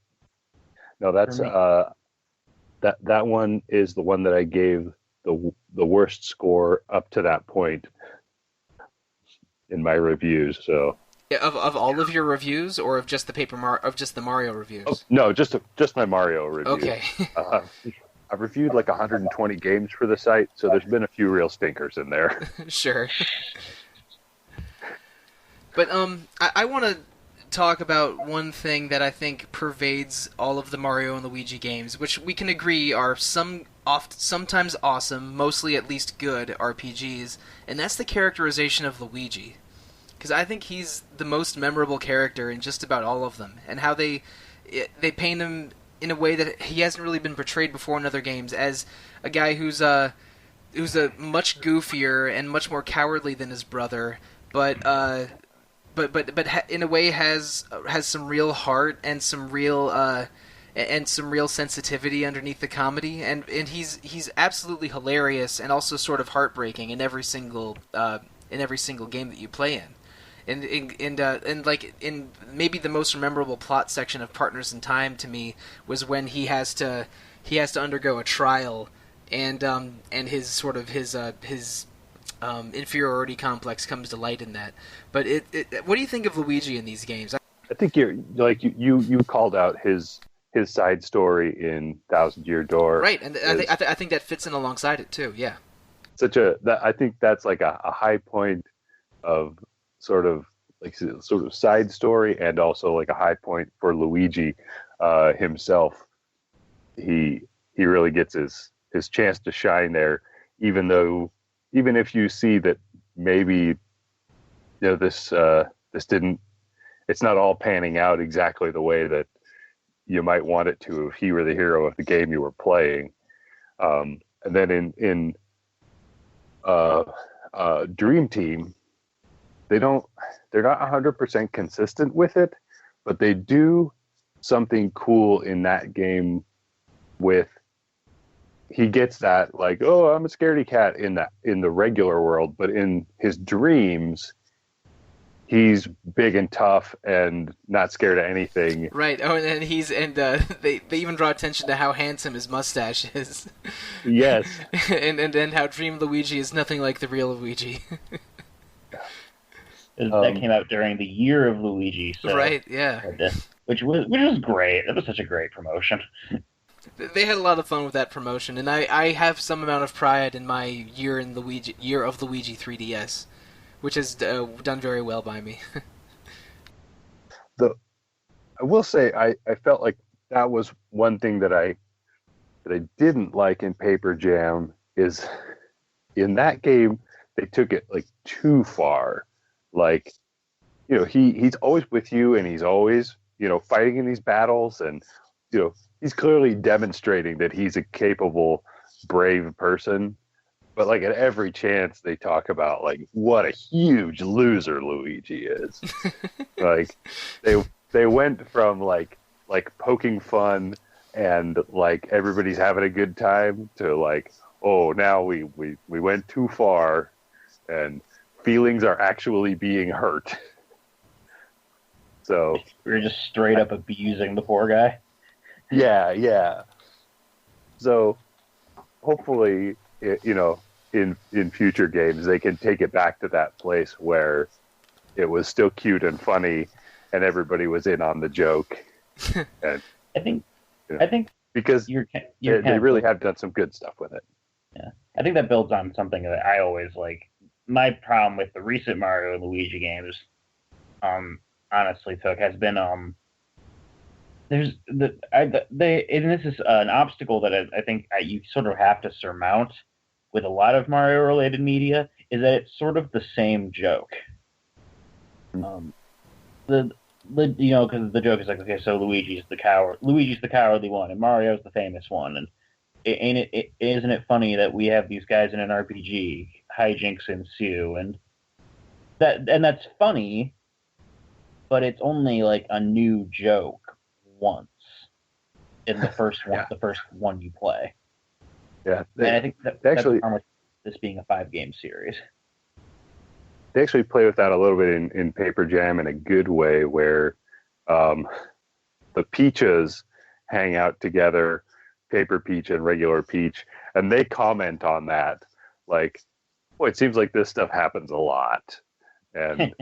No, that's that one is the one that I gave the worst score up to that point in my reviews. So of all of your reviews, or of just the Mario reviews? Oh, no, just my Mario review. Okay. I've reviewed like 120 games for the site, so there's been a few real stinkers in there. Sure. But I want to talk about one thing that I think pervades all of the Mario and Luigi games, which we can agree are sometimes awesome, mostly at least good RPGs, and that's the characterization of Luigi. Because I think he's the most memorable character in just about all of them, and how they paint him in a way that he hasn't really been portrayed before in other games, as a guy who's a much goofier and much more cowardly than his brother, but in a way has some real heart and some real sensitivity underneath the comedy, and he's absolutely hilarious and also sort of heartbreaking in every single game that you play in. And like in maybe the most memorable plot section of Partners in Time to me was when he has to undergo a trial, and his sort of his inferiority complex comes to light in that. But what do you think of Luigi in these games? I think you called out his side story in Thousand Year Door, right? And I think that fits in alongside it too. Yeah, I think that's like a high point of sort of side story, and also like a high point for Luigi himself. He really gets his chance to shine there, even if you see that maybe this didn't, it's not all panning out exactly the way that you might want it to if he were the hero of the game you were playing. And then in Dream Team, they're not 100% consistent with it, but they do something cool in that game with, he gets that, like, oh, I'm a scaredy cat in the regular world, but in his dreams, he's big and tough and not scared of anything. Right. Oh, and they even draw attention to how handsome his mustache is. Yes. and how Dream Luigi is nothing like the real Luigi. That came out during the year of Luigi. So, right. Yeah. Which was great. That was such a great promotion. They had a lot of fun with that promotion, and I have some amount of pride in my year of Luigi 3DS, which has done very well by me. I will say I felt like that was one thing that I didn't like in Paper Jam, is in that game they took it like too far. Like, he's always with you, and he's always fighting in these battles, and he's clearly demonstrating that he's a capable, brave person. But like at every chance they talk about like what a huge loser Luigi is. Like they went from like poking fun and like everybody's having a good time to like, oh, now we went too far and feelings are actually being hurt. So we were just straight up abusing the poor guy. Yeah. So hopefully, in future games, they can take it back to that place where it was still cute and funny, and everybody was in on the joke. And I think because they really have done some good stuff with it. Yeah, I think that builds on something that I always like. My problem with the recent Mario and Luigi games, honestly, has been and this is an obstacle that I think you sort of have to surmount with a lot of Mario-related media, is that it's sort of the same joke. Because the joke is like, okay, so Luigi's the cowardly one, and Mario's the famous one, and isn't it funny that we have these guys in an RPG, hijinks ensue, and that's funny, but it's only like a new joke once in the first one, the first one you play. Yeah, and I think that's the problem with this being a 5-game series. They actually play with that a little bit in Paper Jam in a good way, where the Peaches hang out together, Paper Peach and regular Peach, and they comment on that. Like, boy, it seems like this stuff happens a lot. And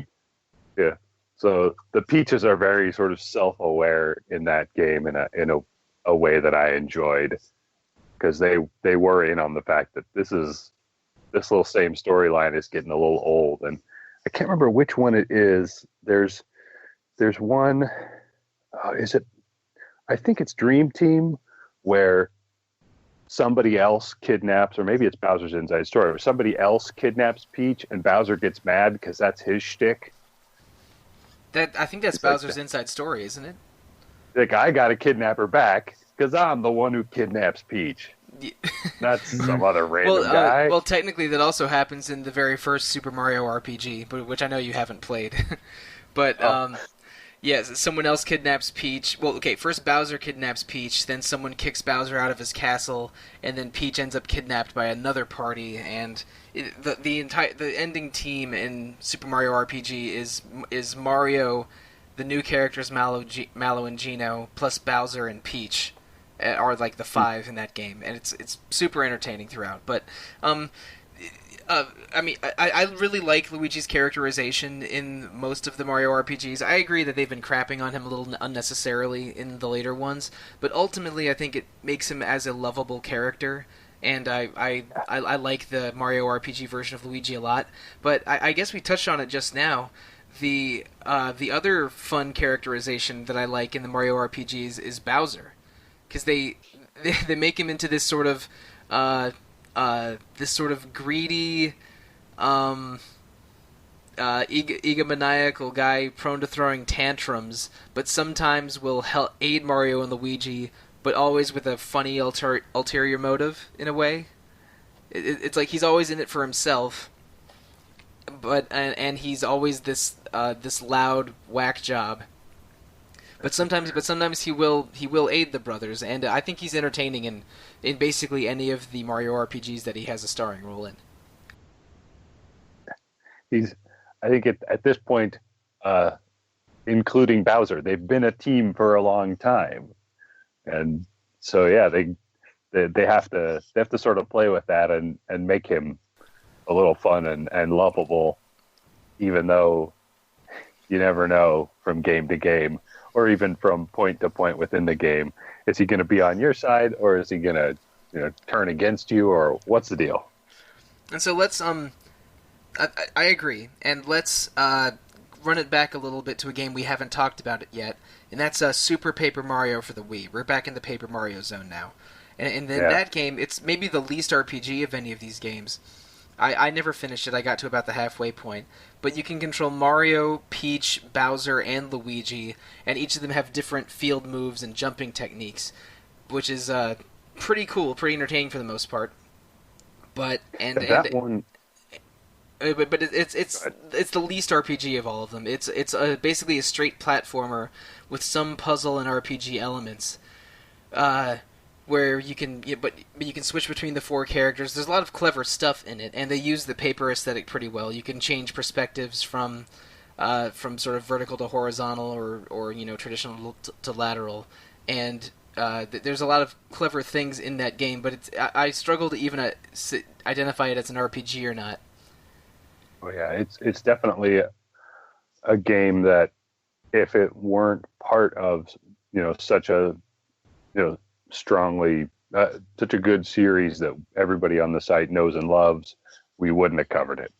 yeah, so the Peaches are very sort of self-aware in that game in a way that I enjoyed, because they were in on the fact that this little same storyline is getting a little old. And I can't remember which one it is. There's one, I think it's Dream Team, where somebody else kidnaps, or maybe it's Bowser's Inside Story, where somebody else kidnaps Peach and Bowser gets mad because that's his shtick. I think that's Bowser's Inside Story, isn't it? Like, I got to kidnap her back because I'm the one who kidnaps Peach. That's some other random guy. Well, technically, that also happens in the very first Super Mario RPG, which I know you haven't played. But yes, someone else kidnaps Peach. Well, okay, first Bowser kidnaps Peach, then someone kicks Bowser out of his castle, and then Peach ends up kidnapped by another party. And the ending team in Super Mario RPG is Mario, the new characters Mallow and Gino, plus Bowser and Peach. Are like the 5 in that game, and it's super entertaining throughout. But I mean, I really like Luigi's characterization in most of the Mario RPGs. I agree that they've been crapping on him a little unnecessarily in the later ones, but ultimately I think it makes him as a lovable character. And I like the Mario RPG version of Luigi a lot. But I guess we touched on it just now. The other fun characterization that I like in the Mario RPGs is Bowser. Because they make him into this sort of greedy, egomaniacal guy prone to throwing tantrums, but sometimes will aid Mario and Luigi, but always with a funny ulterior motive in a way. It's like he's always in it for himself, and he's always this loud whack job. But sometimes he will aid the brothers, and I think he's entertaining in basically any of the Mario RPGs that he has a starring role in. I think at this point, including Bowser, they've been a team for a long time, and so yeah, they have to sort of play with that and make him a little fun and lovable, even though you never know from game to game. Or even from point to point within the game, is he going to be on your side, or is he going to, turn against you, or what's the deal? And so let's I agree, and let's run it back a little bit to a game we haven't talked about it yet, and that's Super Paper Mario for the Wii. We're back in the Paper Mario zone now, and in that game, it's maybe the least RPG of any of these games. I never finished it. I got to about the halfway point. But you can control Mario, Peach, Bowser, and Luigi, and each of them have different field moves and jumping techniques, which is pretty cool, pretty entertaining for the most part. But it's the least RPG of all of them. It's basically a straight platformer with some puzzle and RPG elements. Where you can, but you can switch between the four characters. There's a lot of clever stuff in it, and they use the paper aesthetic pretty well. You can change perspectives from sort of vertical to horizontal, or traditional to lateral, and there's a lot of clever things in that game. But I struggle to even identify it as an RPG or not. Oh yeah, it's definitely a game that if it weren't part of such a strongly such a good series that everybody on the site knows and loves, we wouldn't have covered it,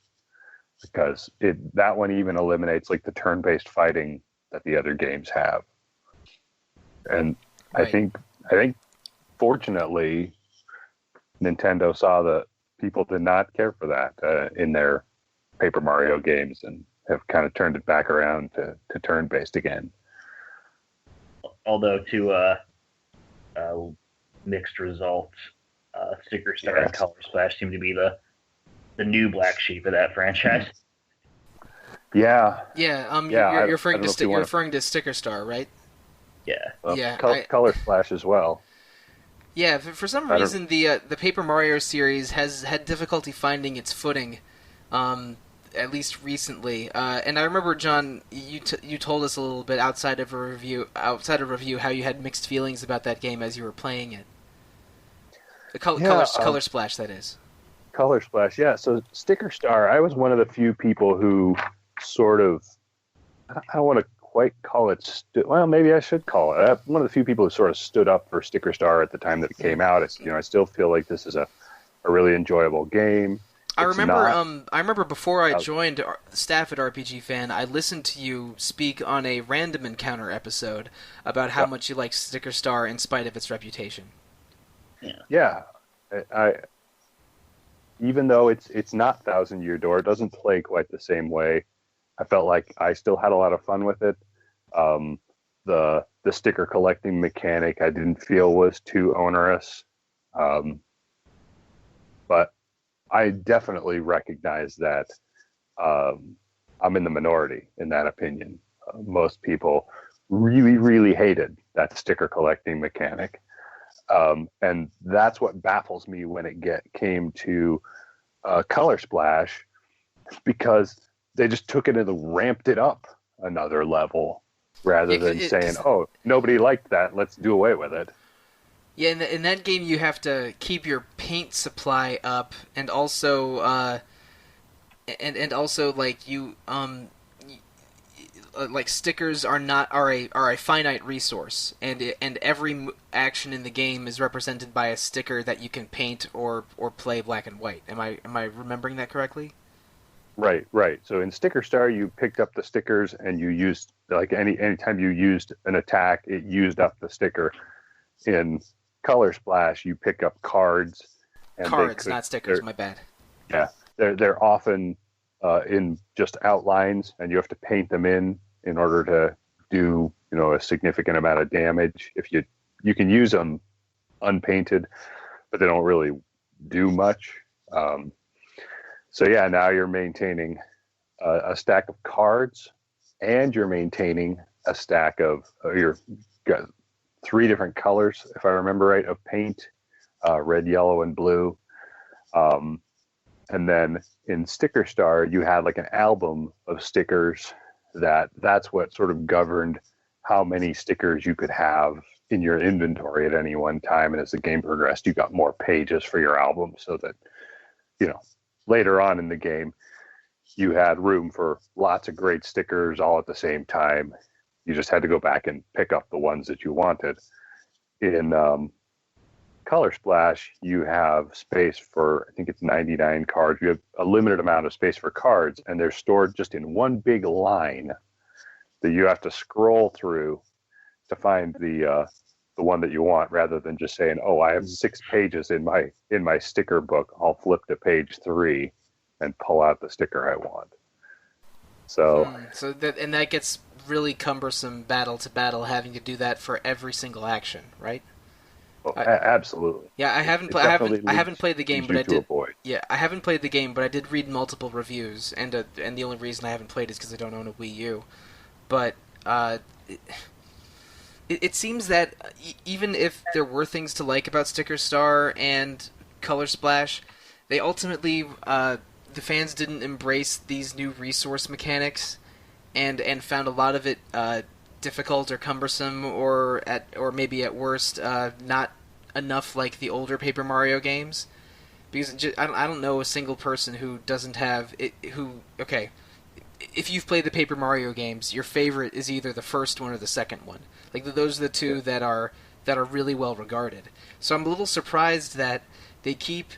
because that one even eliminates like the turn-based fighting that the other games have. And right. I think fortunately Nintendo saw that people did not care for that in their Paper Mario games, and have kind of turned it back around to turn-based again. Although to mixed results, Sticker Star and Color Splash seem to be the new black sheep of that franchise. Yeah. Yeah. You're referring to Sticker Star, right? Yeah. Well, Color Splash as well. Yeah. For some reason, the Paper Mario series has had difficulty finding its footing, at least recently. And I remember, John, you told us a little bit outside of review how you had mixed feelings about that game as you were playing it. Color Splash, that is. Color Splash, yeah. So Sticker Star, I was one of the few people who sort of, I don't want to quite call it, well, maybe I should call it. I'm one of the few people who sort of stood up for Sticker Star at the time that it came out. I still feel like this is a really enjoyable game. I remember before I joined staff at RPG Fan, I listened to you speak on a Random Encounter episode about how much you like Sticker Star in spite of its reputation. Yeah. I even though it's not Thousand Year Door, it doesn't play quite the same way. I felt like I still had a lot of fun with it. The sticker collecting mechanic I didn't feel was too onerous, but I definitely recognize that I'm in the minority in that opinion. Most people really, really hated that sticker collecting mechanic. And that's what baffles me when it came to Color Splash, because they just took it and ramped it up another level rather than saying, oh, nobody liked that, let's do away with it. Yeah, in that game you have to keep your paint supply up, and also like you like stickers are a finite resource, and every action in the game is represented by a sticker that you can paint or play black and white. Am I remembering that correctly? Right. So in Sticker Star, you picked up the stickers and you used, like, anytime you used an attack, it used up the sticker. In Color Splash, you pick up cards. And not stickers. My bad. Yeah, they're often in just outlines, and you have to paint them in order to do a significant amount of damage. If you can use them unpainted, but they don't really do much. So yeah, now you're maintaining a stack of cards, and you're maintaining a stack of you've got 3 different colors, if I remember right, of paint: red, yellow, and blue. And then in Sticker Star, you had like an album of stickers that's what sort of governed how many stickers you could have in your inventory at any one time. And as the game progressed, you got more pages for your album, so that, later on in the game, you had room for lots of great stickers all at the same time. You just had to go back and pick up the ones that you wanted. In Color Splash, you have space for, I think it's 99 cards. You have a limited amount of space for cards, and they're stored just in one big line that you have to scroll through to find the one that you want, rather than just saying, "Oh, I have 6 pages in my sticker book. I'll flip to page 3." and pull out the sticker I want. So, that gets really cumbersome battle to battle, having to do that for every single action, right? absolutely. Yeah, I haven't played the game, but I did. Avoid. Yeah, I haven't played the game, but I did read multiple reviews, and the only reason I haven't played is because I don't own a Wii U. But it seems that even if there were things to like about Sticker Star and Color Splash, they ultimately the fans didn't embrace these new resource mechanics, and found a lot of it difficult or cumbersome, or maybe at worst not enough like the older Paper Mario games. Because I don't know a single person who doesn't have it. If you've played the Paper Mario games, your favorite is either the first one or the second one. Like those are the two that are really well regarded. So I'm a little surprised that they keep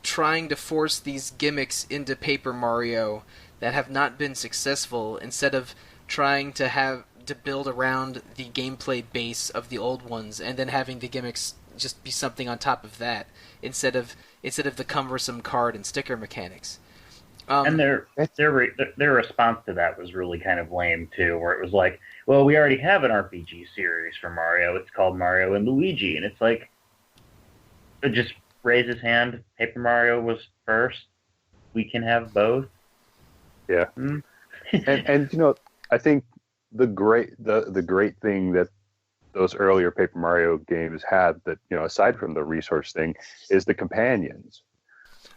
trying to force these gimmicks into Paper Mario that have not been successful, instead of trying to build around the gameplay base of the old ones, and then having the gimmicks just be something on top of that, instead of the cumbersome card and sticker mechanics. And their response to that was really kind of lame too, where it was like, well, we already have an RPG series for Mario. It's called Mario and Luigi, and it's like, just raise his hand. Paper Mario was first. We can have both. Yeah. and I think the great thing that those earlier Paper Mario games had, that aside from the resource thing, is the companions.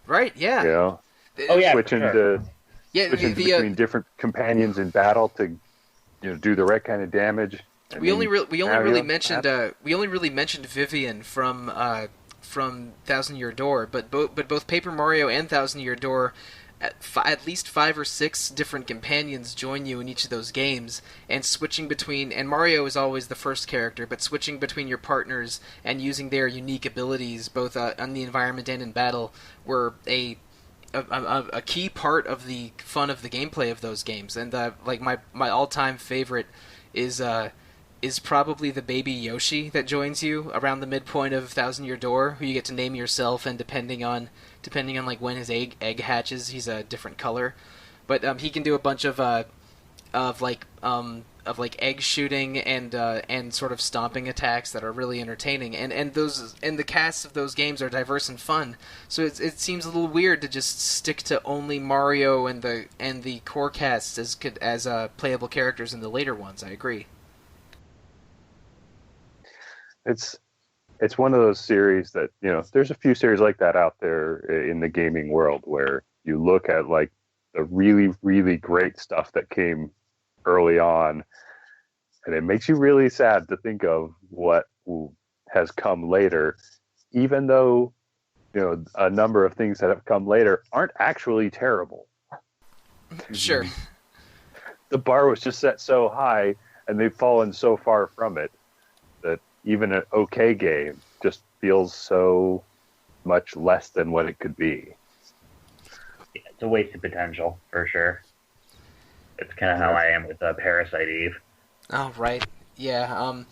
Right. Yeah. Switching between different companions in battle to do the right kind of damage. We only really mentioned Vivian from Thousand Year Door, but both Paper Mario and Thousand Year Door, at least 5 or 6 different companions join you in each of those games, and switching between, and Mario is always the first character, but switching between your partners and using their unique abilities both on the environment and in battle were a key part of the fun of the gameplay of those games. And like my all-time favorite is probably the baby Yoshi that joins you around the midpoint of Thousand Year Door, who you get to name yourself, and depending on like when his egg hatches, he's a different color. But he can do a bunch of egg shooting and sort of stomping attacks that are really entertaining. And the casts of those games are diverse and fun. So it seems a little weird to just stick to only Mario and the core casts as playable characters in the later ones. I agree. It's one of those series that, there's a few series like that out there in the gaming world, where you look at like the really, really great stuff that came early on, and it makes you really sad to think of what has come later, even though, a number of things that have come later aren't actually terrible. Sure. The bar was just set so high, and they've fallen so far from it, that even an okay game just feels so much less than what it could be. Yeah, it's a waste of potential, for sure. It's kind of how I am with Parasite Eve. Oh, right. Yeah.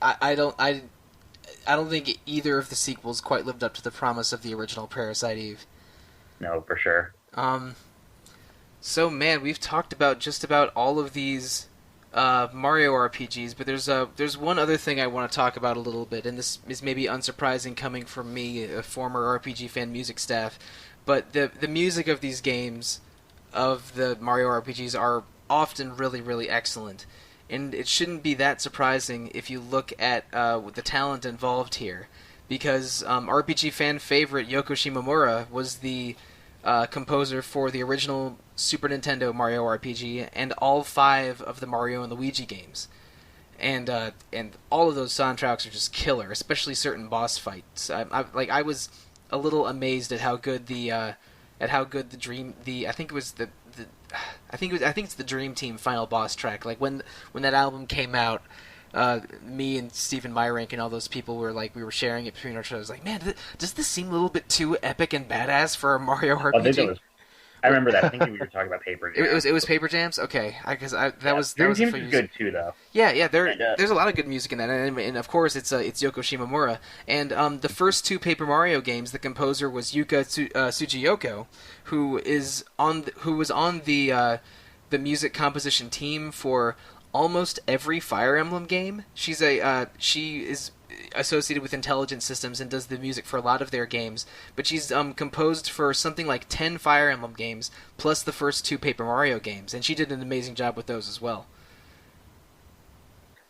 I don't think either of the sequels quite lived up to the promise of the original Parasite Eve. No, for sure. So, man, we've talked about just about all of these Mario RPGs, but there's one other thing I want to talk about a little bit, and this is maybe unsurprising coming from me, a former RPG fan music staff, but the music of these games, of the Mario RPGs, are often really, really excellent. And it shouldn't be that surprising if you look at the talent involved here, because RPG fan favorite Yoko Shimomura was the composer for the original Super Nintendo Mario RPG and all 5 of the Mario and Luigi games. And all of those soundtracks are just killer, especially certain boss fights. I was a little amazed at how good the Dream I think it's the Dream Team final boss track. Like when that album came out, me and Stephen Myrank and all those people we were sharing it between ourselves. Like, man, does this seem a little bit too epic and badass for a Mario RPG? I remember that. Thinking we were talking about Paper Jam. It was Paper Jams. Okay, that was Dream a Team's few years- good too, though. Yeah. There's a lot of good music in that, and of course it's Yoko Shimomura. And the first two Paper Mario games, the composer was Yuka Tsujiyoko, who was on the music composition team for almost every Fire Emblem game. She is associated with Intelligent Systems and does the music for a lot of their games, but she's composed for something like 10 Fire Emblem games plus the first two Paper Mario games, and she did an amazing job with those as well.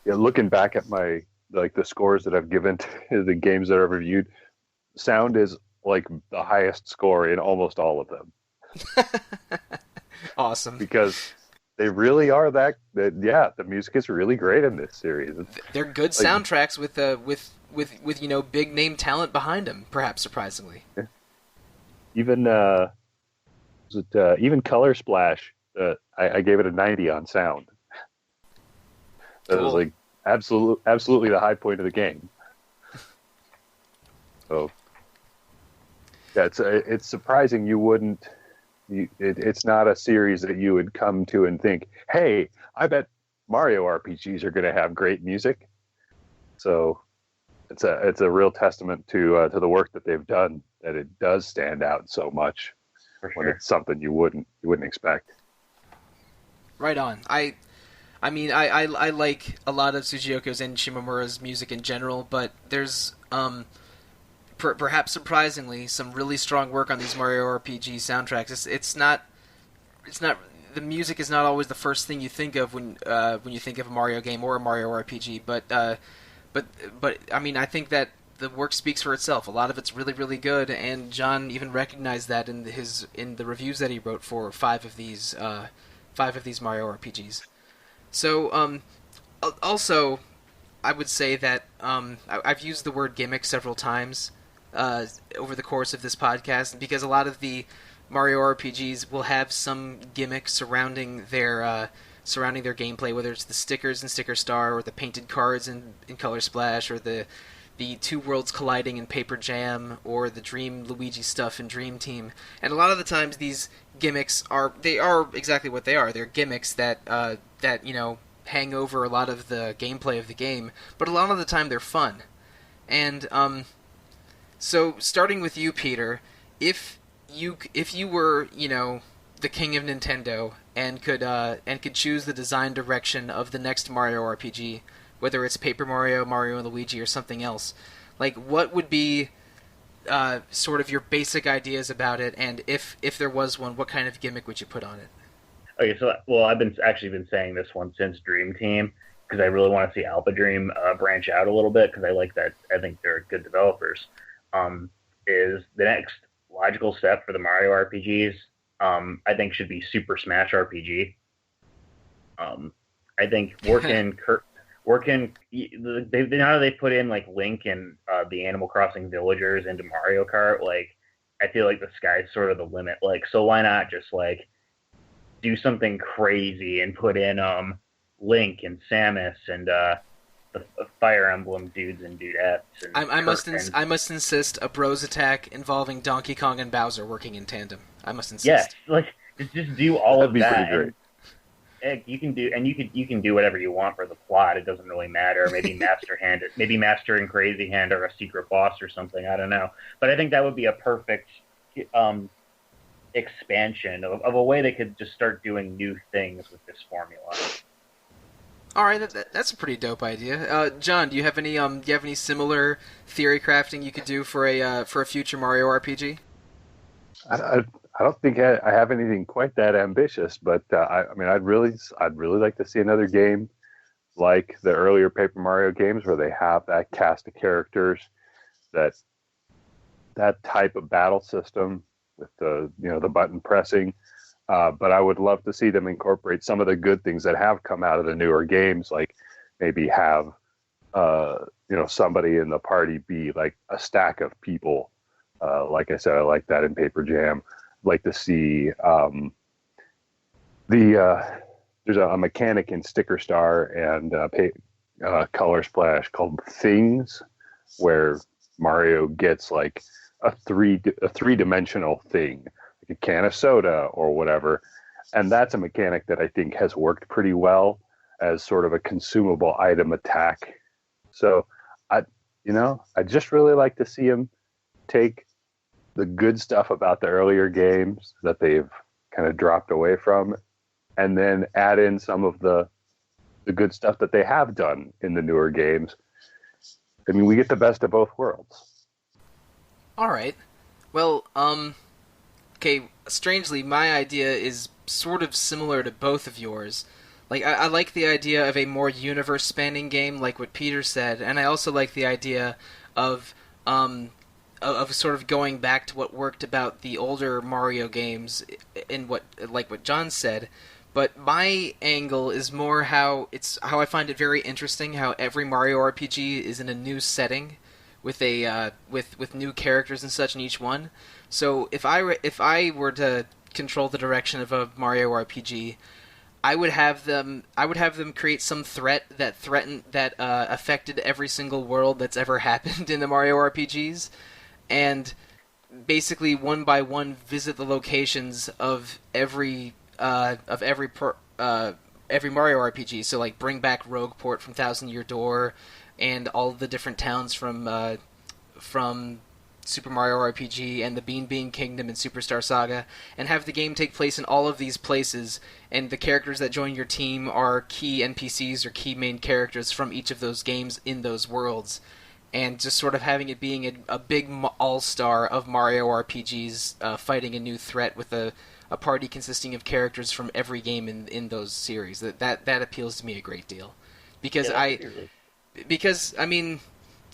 Yeah, looking back at my the scores that I've given to the games that I've reviewed, sound is like the highest score in almost all of them. Awesome. Because they really are that the music is really great in this series. They're good soundtracks with big name talent behind them, perhaps surprisingly. Even even Color Splash, I gave it a 90 on sound. That was like absolutely the high point of the game. So yeah, it's surprising you wouldn't. It's not a series that you would come to and think, "Hey, I bet Mario RPGs are going to have great music." So it's a real testament to the work that they've done, that it does stand out so much when it's something you wouldn't expect. Right on. I like a lot of Tsujiyoko's and Shimomura's music in general, but there's perhaps surprisingly some really strong work on these Mario RPG soundtracks. It's not the music is not always the first thing you think of when you think of a Mario game or a Mario RPG, but I mean, I think that the work speaks for itself. A lot of it's really, really good, and John even recognized that in the reviews that he wrote for five of these Mario RPGs. So also, I would say that I've used the word gimmick several times over the course of this podcast, because a lot of the Mario RPGs will have some gimmick surrounding their gameplay, whether it's the stickers in Sticker Star, or the painted cards in Color Splash, or the two worlds colliding in Paper Jam, or the Dream Luigi stuff in Dream Team. And a lot of the times these gimmicks are exactly what they are. They're gimmicks that hang over a lot of the gameplay of the game, but a lot of the time they're fun. And so starting with you, Peter, if you were the king of Nintendo and could choose the design direction of the next Mario RPG, whether it's Paper Mario, Mario and Luigi, or something else, like what would be sort of your basic ideas about it, and if there was one, what kind of gimmick would you put on it? Okay, so I've been saying this one since Dream Team, because I really want to see Alpha Dream branch out a little bit, because I like that. I think they're good developers. Is the next logical step for the Mario RPGs? I think should be Super Smash RPG. I think they put in like Link and the Animal Crossing villagers into Mario Kart. Like, I feel like the sky's sort of the limit. Like, so why not just like do something crazy and put in Link and Samus and the Fire Emblem dudes and dudettes. And I must insist a Bros Attack involving Donkey Kong and Bowser working in tandem. I must insist. Yes, like just do all of that. That'd be pretty great. You can do whatever you want for the plot. It doesn't really matter. Maybe Master and Crazy Hand are a secret boss or something. I don't know. But I think that would be a perfect expansion of a way they could just start doing new things with this formula. All right, that's a pretty dope idea. John, do you have any similar theory crafting you could do for a future Mario RPG? I don't think I have anything quite that ambitious, but I'd really like to see another game like the earlier Paper Mario games, where they have that cast of characters, that type of battle system with the button pressing. But I would love to see them incorporate some of the good things that have come out of the newer games, like maybe have somebody in the party be like a stack of people. Like I said, I like that in Paper Jam. Like to see there's a mechanic in Sticker Star and Color Splash called Things, where Mario gets like a three-dimensional thing. a can of soda or whatever. And that's a mechanic that I think has worked pretty well as sort of a consumable item attack. So I just really like to see him take the good stuff about the earlier games that they've kind of dropped away from, and then add in some of the good stuff that they have done in the newer games. I mean, we get the best of both worlds. All right. Well, okay, strangely, my idea is sort of similar to both of yours. Like, I like the idea of a more universe-spanning game, like what Peter said, and I also like the idea of sort of going back to what worked about the older Mario games, in what John said. But my angle is more how I find it very interesting how every Mario RPG is in a new setting, with with new characters and such in each one. So if I were to control the direction of a Mario RPG, I would have them create some threat that affected every single world that's ever happened in the Mario RPGs, and basically one by one visit the locations of every Mario RPG. So like bring back Rogueport from Thousand Year Door, and all of the different towns from Super Mario RPG and the Bean Bean Kingdom and Superstar Saga, and have the game take place in all of these places, and the characters that join your team are key NPCs or key main characters from each of those games in those worlds, and just sort of having it being a big all-star of Mario RPGs fighting a new threat with a party consisting of characters from every game in those series. That appeals to me a great deal, because I mean,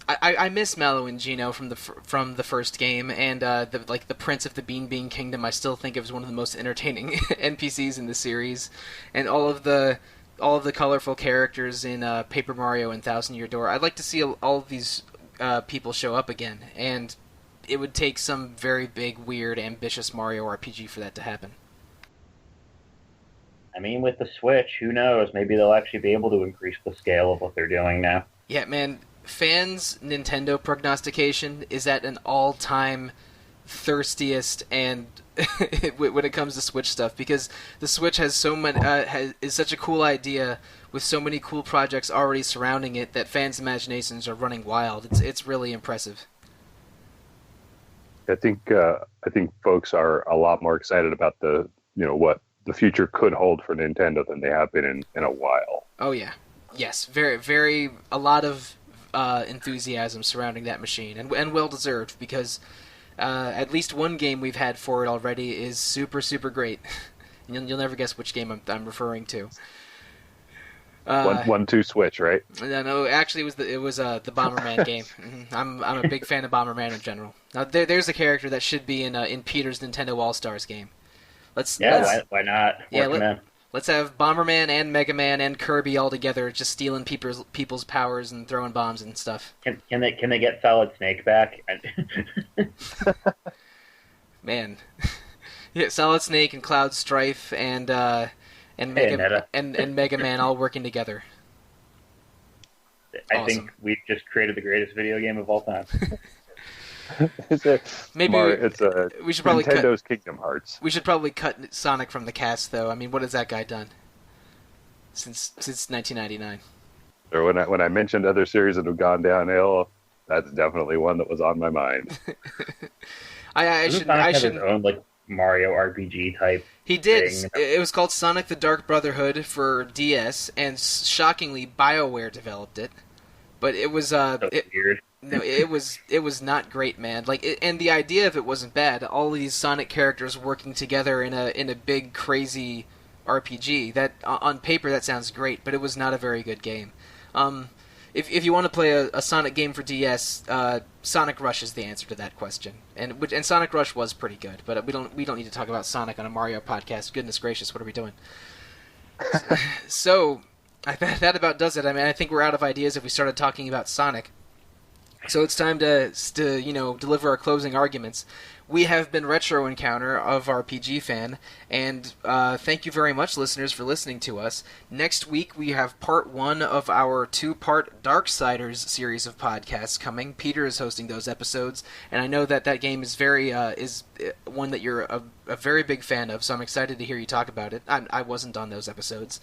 I miss Mallow and Gino from the first game, and the Prince of the Bean Bean Kingdom I still think is one of the most entertaining NPCs in the series, and all of the colorful characters in Paper Mario and Thousand Year Door. I'd like to see all of these people show up again, and it would take some very big, weird, ambitious Mario RPG for that to happen. I mean, with the Switch, who knows? Maybe they'll actually be able to increase the scale of what they're doing now. Yeah, man. Fans' Nintendo prognostication is at an all-time thirstiest and when it comes to Switch stuff, because the Switch has so many is such a cool idea with so many cool projects already surrounding it that fans' imaginations are running wild. It's really impressive. I think folks are a lot more excited about what the future could hold for Nintendo than they have been in a while. Oh yeah, yes, very very a lot of enthusiasm surrounding that machine, and well deserved, because at least one game we've had for it already is super super great. You'll never guess which game I'm referring to. 1-2 Switch, right? No, actually it was the Bomberman game. I'm a big fan of Bomberman in general. Now there's a character that should be in Peter's Nintendo All Stars game. Why not? Let's have Bomberman and Mega Man and Kirby all together, just stealing people's powers and throwing bombs and stuff. Can they get Solid Snake back? Man, yeah, Solid Snake and Cloud Strife and Mega Man all working together. I think we've just created the greatest video game of all time. We should probably Nintendo's Kingdom Hearts. We should probably cut Sonic from the cast, though. I mean, what has that guy done since 1999? Or when I mentioned other series that have gone downhill, that's definitely one that was on my mind. I shouldn't. His own Mario RPG type. He did. It was called Sonic the Dark Brotherhood for DS, and shockingly, BioWare developed it. But it was weird. No, it was not great, man. And the idea of it wasn't bad. All of these Sonic characters working together in a big crazy RPG. That on paper that sounds great, but it was not a very good game. If you want to play a Sonic game for DS, Sonic Rush is the answer to that question. And Sonic Rush was pretty good, but we don't need to talk about Sonic on a Mario podcast. Goodness gracious, what are we doing? So that about does it. I mean, I think we're out of ideas if we started talking about Sonic. So it's time to deliver our closing arguments. We have been Retro Encounter of RPG Fan, and thank you very much, listeners, for listening to us. Next week, we have part 1 of our 2-part Darksiders series of podcasts coming. Peter is hosting those episodes, and I know that game is one that you're a very big fan of, so I'm excited to hear you talk about it. I wasn't on those episodes.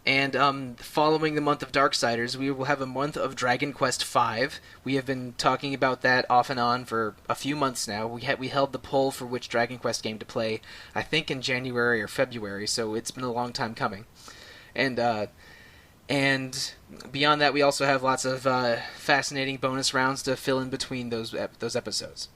And following the month of Darksiders, we will have a month of Dragon Quest V. We have been talking about that off and on for a few months now. We held the poll for which Dragon Quest game to play, I think in January or February, so it's been a long time coming. And beyond that, we also have lots of fascinating bonus rounds to fill in between those episodes.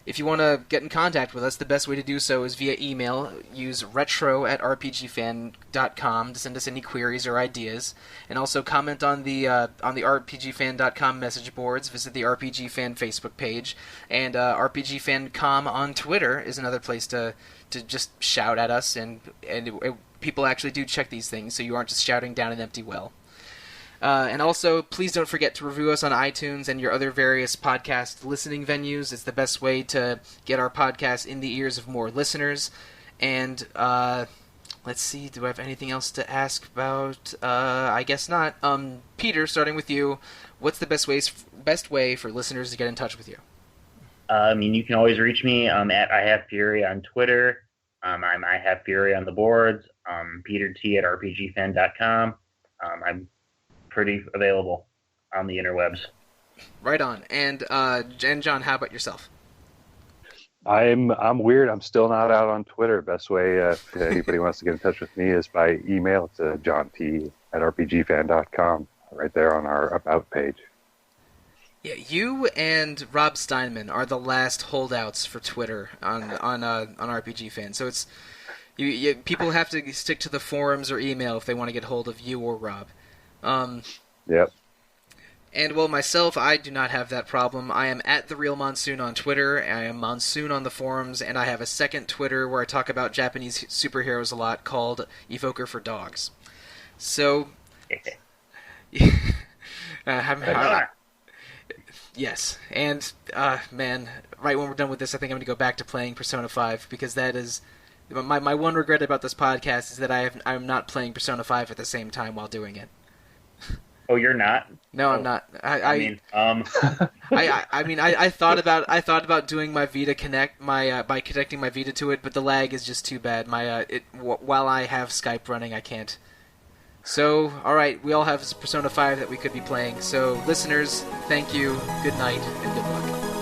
If you want to get in contact with us, the best way to do so is via email. Use retro@rpgfan.com to send us any queries or ideas. And also comment on the rpgfan.com message boards. Visit the RPG Fan Facebook page. And rpgfan.com on Twitter is another place to just shout at us. And people actually do check these things, so you aren't just shouting down an empty well. And also, please don't forget to review us on iTunes and your other various podcast listening venues. It's the best way to get our podcast in the ears of more listeners. And let's see, do I have anything else to ask about? I guess not. Peter, starting with you, what's the best way for listeners to get in touch with you? You can always reach me at I Have Fury on Twitter. I'm I Have Fury on the boards. Peter T at rpgfan.com. I'm pretty available on the interwebs. Right on. And John, how about yourself? I'm weird. I'm still not out on Twitter. Best way if anybody wants to get in touch with me is by email to johnt@rpgfan.com. Right there on our About page. Yeah, you and Rob Steinman are the last holdouts for Twitter on RPG Fan. So it's people have to stick to the forums or email if they want to get hold of you or Rob. Yep. And, well, myself, I do not have that problem. I am at The Real Monsoon on Twitter, I am Monsoon on the forums, and I have a second Twitter where I talk about Japanese superheroes a lot called Evoker for Dogs. So, yes, and, man, right when we're done with this, I think I'm going to go back to playing Persona 5, because that is... My one regret about this podcast is that I'm not playing Persona 5 at the same time while doing it. Oh, you're not? No, I'm not. I thought about doing my Vita Connect by connecting my Vita to it, but the lag is just too bad. While I have Skype running, I can't. So, all right, we all have Persona 5 that we could be playing. So, listeners, thank you, good night, and good luck.